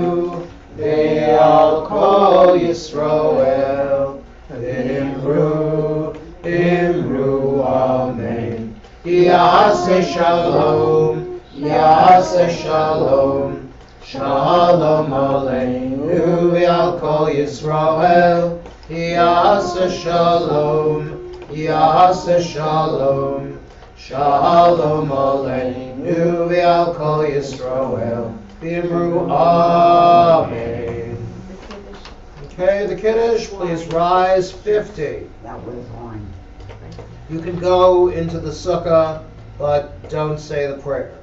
Ve'al kol Yisroel Imru Amen Yaseh shalom Shalom aleinu Ve'al kol Yisroel Yaseh shalom Shalom aleinu Ve'al kol Yisroel Imru Amen. Okay, the Kiddush, please rise 50. That was one. You can go into the sukkah, but don't say the prayer.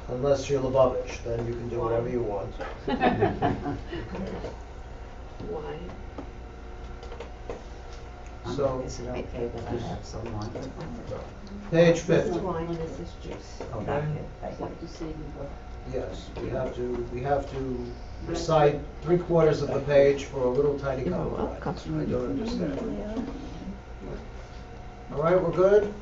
Unless you're Lubavitch, then you can do whatever you want. Why? So, Is it okay that I have some wine? page 50. Wine, this is juice. Okay. You have to say the Yes, we have to recite 3/4 of the page for a little tiny compliment. I don't understand. All right, we're good.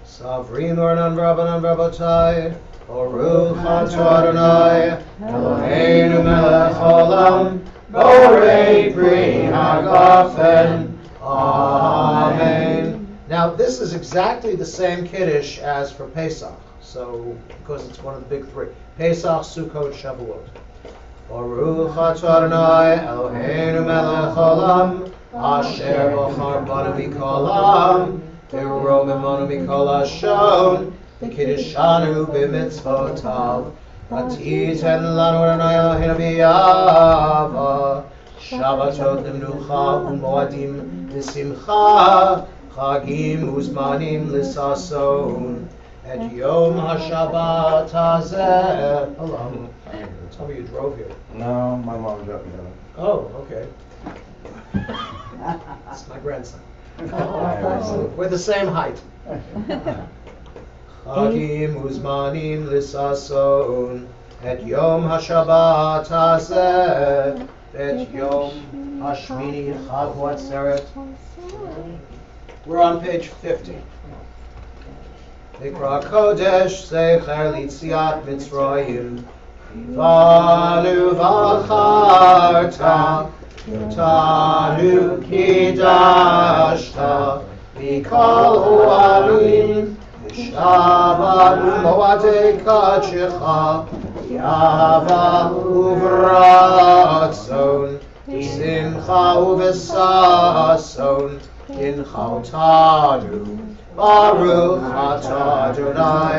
Savrin Ornan Rabbanan Rabbatai, Baruch Atah Adonai, Eloheinu melech haolam, Borei Pri Hagafen. Amen. Now, this is exactly the same Kiddush as for Pesach. So, because it's one of the big 3. Pesach, Sukkot, Shavuot. Baruch atah Adonai, Eloheinu melech haolam, Asher bachar banu mikol ha'am, v'yurom imanu mikol ha'shon, v'kiddishanu b'mitzvotav, v'titen lanu Adonai Eloheinu b'yava, Shabbatot l'mnucha u'moadim l'simcha, Chagim u'zmanim l'sason. Et Yom HaShabbat Hazeh. Hello. Tell me you drove here. No, my mom dropped me off. Oh, okay. That's my grandson. Oh. We're the same height. Chagim uzmanim lisason. Et Yom HaShabbat Hazeh. Et Yom HaShmini Chavua Atzeret. We're on page 50. Ikra Kodesh Zecher Litziat Mitzrayim Vanu Vacharta Tanu Kidashta Mikol U'amin, Shabbat Mo'adei Kadshecha, Yava Uvratzon, Simcha Uvesason, Inchautanu, Baruch Atah Adonai,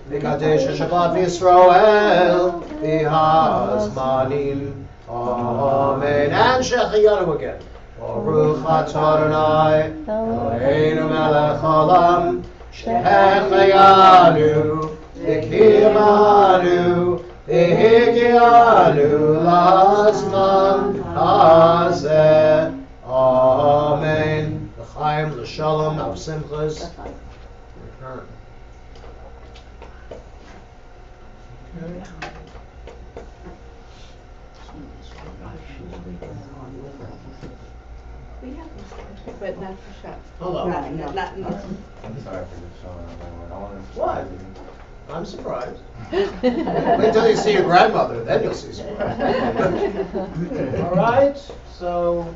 Mikadesh Shabbat Yisrael, Bihazmanim. Amen. And Shechiyanu again. Baruch Atah Adonai, Eloheinu melech haolam, Shechiyanu, V'kimanu, V'higianu lazman hazeh. Amen. L'chaim, l'shalom, l'simchas. We have this, but not for Shabbat. Hello. Not. I'm sorry for just showing up. I wanted to. What? I'm surprised. Wait till you see your grandmother, then you'll see surprise. All right, so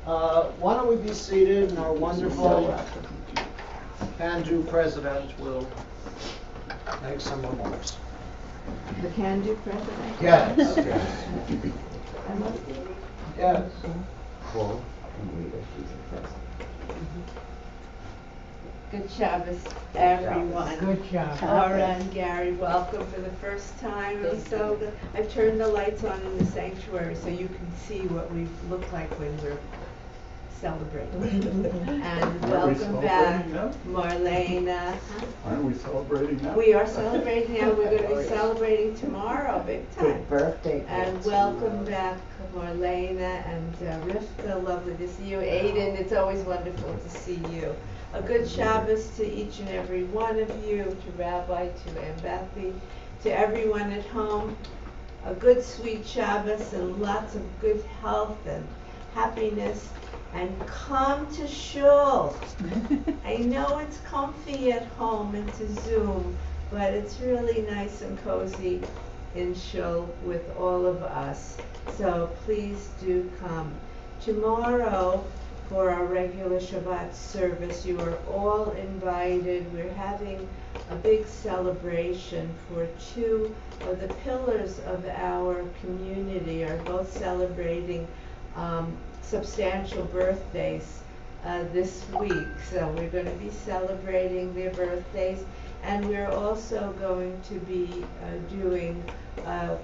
why don't we be seated, and our wonderful can-do president will make some remarks. The can-do president. Yes, yes, yes. Cool. Good Shabbos, everyone. Good job. Laura and Gary, welcome for the first time. I've turned the lights on in the sanctuary so you can see what we look like when we're celebrating. And welcome back, Marlena. Aren't we celebrating now? We are celebrating now. We're going to be celebrating tomorrow, big time. Big birthday. And welcome back, Marlena and Rivka. Lovely to see you. Aiden, it's always wonderful to see you. A good Shabbos to each and every one of you, to Rabbi, to Ambathi, to everyone at home. A good, sweet Shabbos and lots of good health and happiness. And come to shul. I know it's comfy at home and to Zoom, but it's really nice and cozy in shul with all of us. So please do come. Tomorrow, for our regular Shabbat service, you are all invited. We're having a big celebration for two of the pillars of our community are both celebrating substantial birthdays this week. So we're going to be celebrating their birthdays, and we're also going to be doing a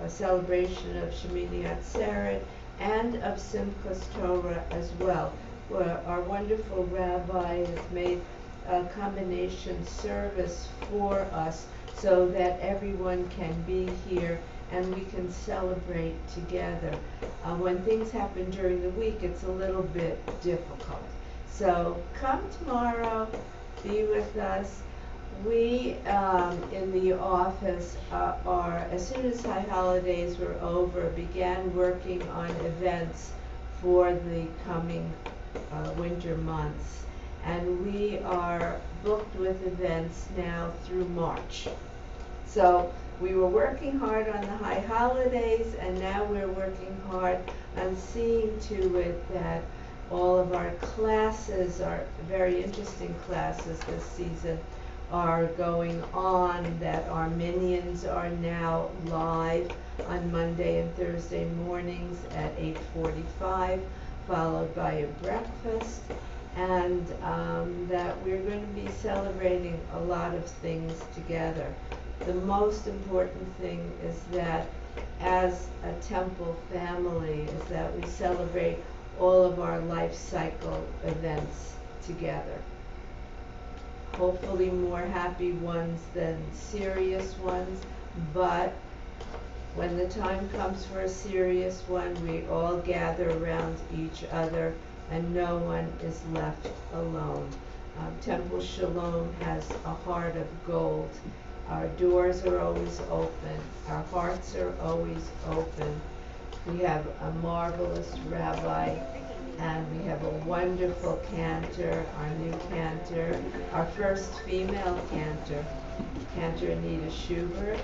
celebration of Shemini Atzeret and of Simchas Torah as well, where our wonderful rabbi has made a combination service for us so that everyone can be here and we can celebrate together. When things happen during the week, it's a little bit difficult. So come tomorrow, be with us. We in the office are, as soon as high holidays were over, began working on events for the coming winter months. And we are booked with events now through March. So we were working hard on the high holidays, and now we're working hard on seeing to it that all of our classes, our very interesting classes this season, are going on, that our minions are now live on Monday and Thursday mornings at 8:45, followed by a breakfast, and that we're going to be celebrating a lot of things together. The most important thing is that as a temple family is that we celebrate all of our life cycle events together. Hopefully more happy ones than serious ones, but when the time comes for a serious one, we all gather around each other and no one is left alone. Temple Shalom has a heart of gold. Our doors are always open. Our hearts are always open. We have a marvelous rabbi, and we have a wonderful cantor, our new cantor, our first female cantor, Cantor Anita Schubert.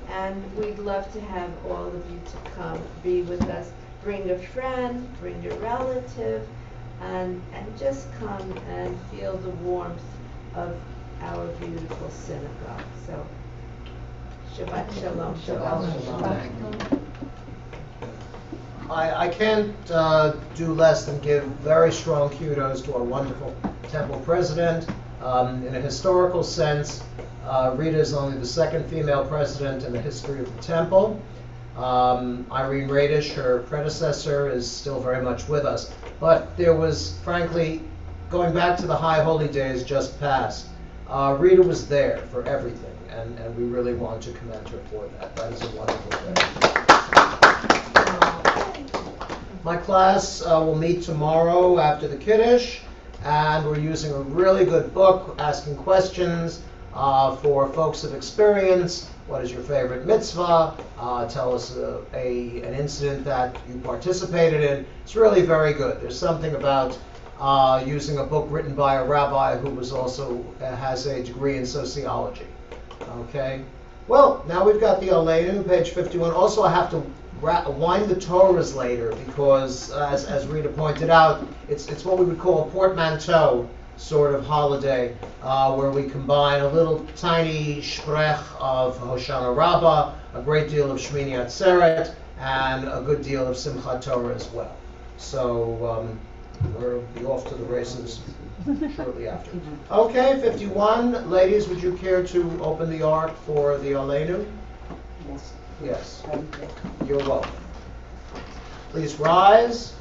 And we'd love to have all of you to come be with us. Bring a friend, bring a relative, and just come and feel the warmth of our beautiful synagogue. So, Shabbat Shalom. Shalom. I can't do less than give very strong kudos to our wonderful temple president. In a historical sense, Rita is only the second female president in the history of the temple. Irene Radish, her predecessor, is still very much with us. But there was, frankly, going back to the high holy days just past, Rita was there for everything, and we really want to commend her for that. That is a wonderful thing. My class will meet tomorrow after the Kiddush, and we're using a really good book, asking questions for folks of experience. What is your favorite mitzvah? Tell us an incident that you participated in. It's really very good. There's something about using a book written by a rabbi who was also has a degree in sociology. Okay. Well, now we've got the Aleinu, page 51. Also, I have to wind the Torahs later because, as Rita pointed out, it's what we would call a portmanteau sort of holiday, where we combine a little tiny shprech of Hoshana Rabbah, a great deal of Shmini Atzeret, and a good deal of Simchat Torah as well. So we'll be off to the races shortly after. Okay, 51. Ladies, would you care to open the ark for the Aleinu? Yes. Yes. You're welcome. Please rise.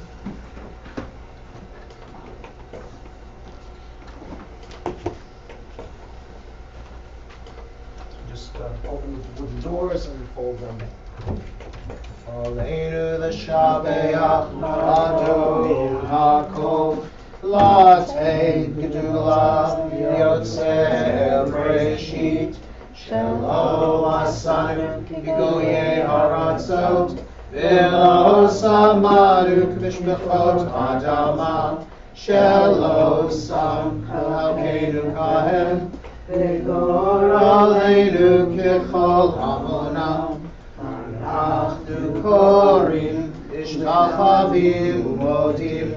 Just open the wooden doors and fold them. Aleinu l'shabeach Adon hakol latei gedula yotzei breshit shelo asanu kigoye haratzot v'lo samanu k'mishmechot adama shelo sam Elokeinu kahen v'gor aleinu k'chol hamonam אנחנו קוראים, משתחווים ומודים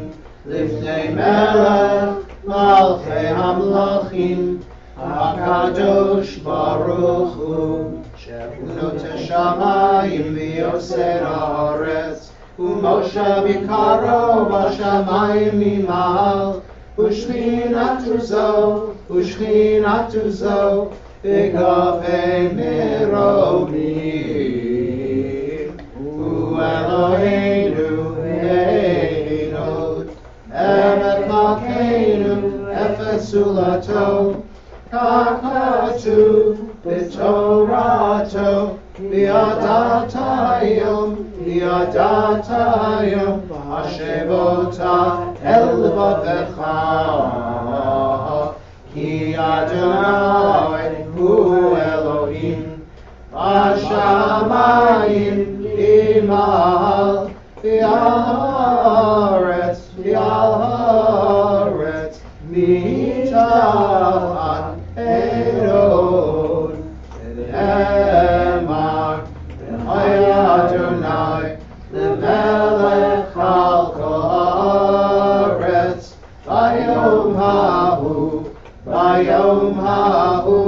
לפני מלך מלכי המלכים הקדוש ברוך הוא שבונות השמיים ויוצר הארץ ומשה ביקרו בשמיים ממעל ושכינתו זו בגבי מרומים Eloheinu Einod Emet Malkeinu Efes Ulato Kakatu B'Torato Biadatayom Hashevota El Levavecha Ki Adonai Hu Elohim Hashamayim Imal V'Aretz Mitachat Edod Emar V'Chaya Adonai L'Melech Al Kol Haaretz V'Yom Ha'u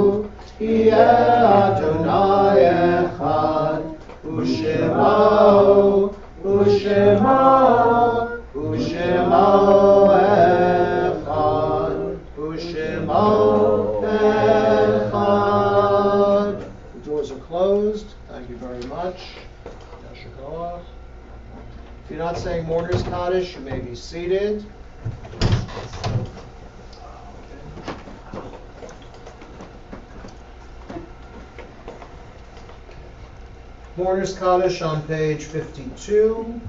Yeh Adonai Echad Ushemo echad. The doors are closed. Thank you very much. If you're not saying Mourner's Kaddish, you may be seated. Mourner's Kaddish on page 52.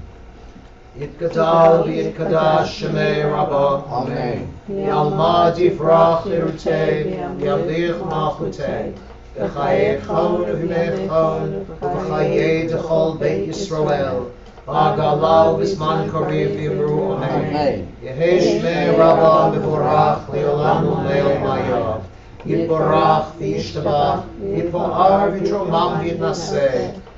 Yitgadal v'yitkadash shemei Rabbah. Amen. Yalma divrach irutei, yamlich malchutei. V'chayechon v'mechon, v'chayei d'chol beit Yisrael. V'agalau v'zman kariv v'yimru Amen. Yehei shemei Rabbah mevorach li'olam u'leil ma'yav. Yitborach v'yishtabach, yitpo'ar v'yitromam v'yitnaseh.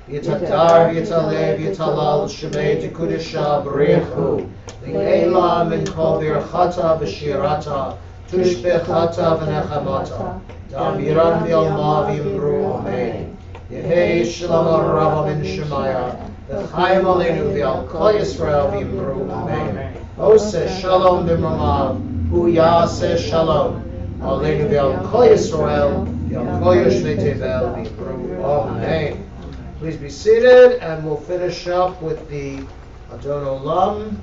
Yitadar, Yitalev, Yitalal, Shemei, Tikudisha, B'richu, Li'ela, Min Kol Birchata, V'shirata, Tushbechata, V'nechamata, Damiran V'yalma, V'yimru, Amen. Yehei Shalom Rabba Min Shemaya, V'chaim Aleinu V'yal Kol Yisrael, V'yimru, Amen. Oseh Shalom B'mamav, Hu Yaseh Shalom, Aleinu V'yal Kol Yisrael, V'yal Kol Yoshvei Tevel, V'yimru, Amen. Please be seated, and we'll finish up with the Adon Olam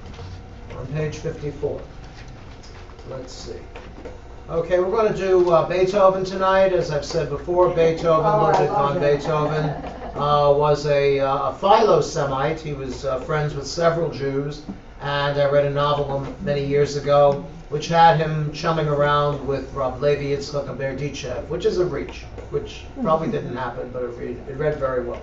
on page 54. Let's see. Okay, we're going to do Beethoven tonight. As I've said before, Beethoven, Ludwig van Beethoven, was a Philo-Semite. He was friends with several Jews, and I read a novel many years ago which had him chumming around with Rav Levi Yitzchak Berdichev, which is a reach, which probably didn't happen, but it read very well.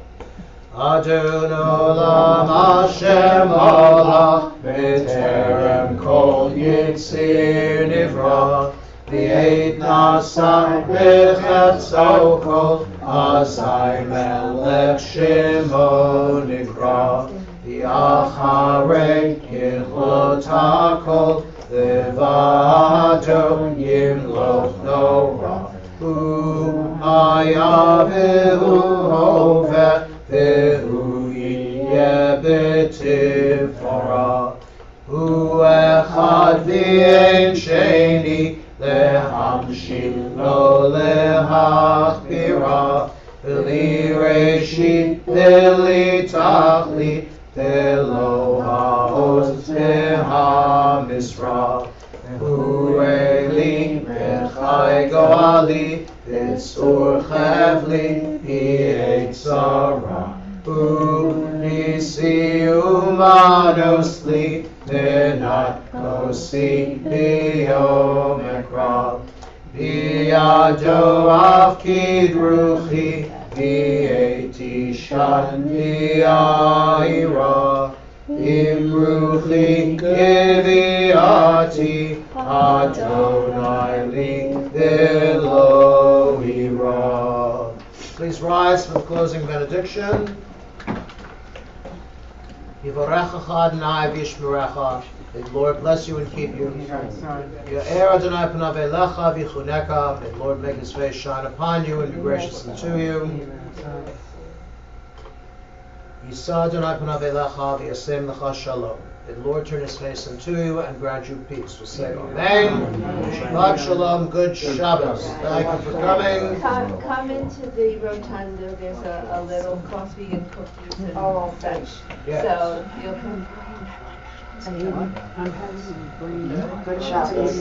Adon Olam Hashem Olach B'terem Kol Yitzir Nivra V'eit Nasa B'chetzo Kol Azai Melech Shemo Nikra V'acharei Kichlot HaKol V'vado Yimloch Nora Hu Haya V'hu Hoveh V'hu Yiyeh B'tifara Hu Echad V'ein Sheni Lehamshil Lo Lehachbira V'li Reshit V'li Tachlit V'lo Ha'oz V'ha'misra Hu Eli B'chai Goali V'tzur Chevli V'yetzara Hu Nisi Umanosli V'nat Kosi B'yom Ekra V'yado Avkid Ruchi V'yeti Shan V'ya'ira Imruchi Giviati Adonai Li V'lo Ira. Please rise for the closing benediction. Yivarechacha Adonai v'yishmerecha. May the Lord bless you and keep you. Ya'er Adonai panav elecha v'yichuneka. May the Lord make his face shine upon you and be gracious unto you. Yisa Adonai panav elecha v'yasem lecha shalom. May the Lord turn his face unto you and grant you peace. We'll say Amen. Shabbat shalom. Good Shabbos. Thank you for coming. Come into the rotunda. There's a little coffee and cookies and such. Yes. So you'll come. Good Shabbos.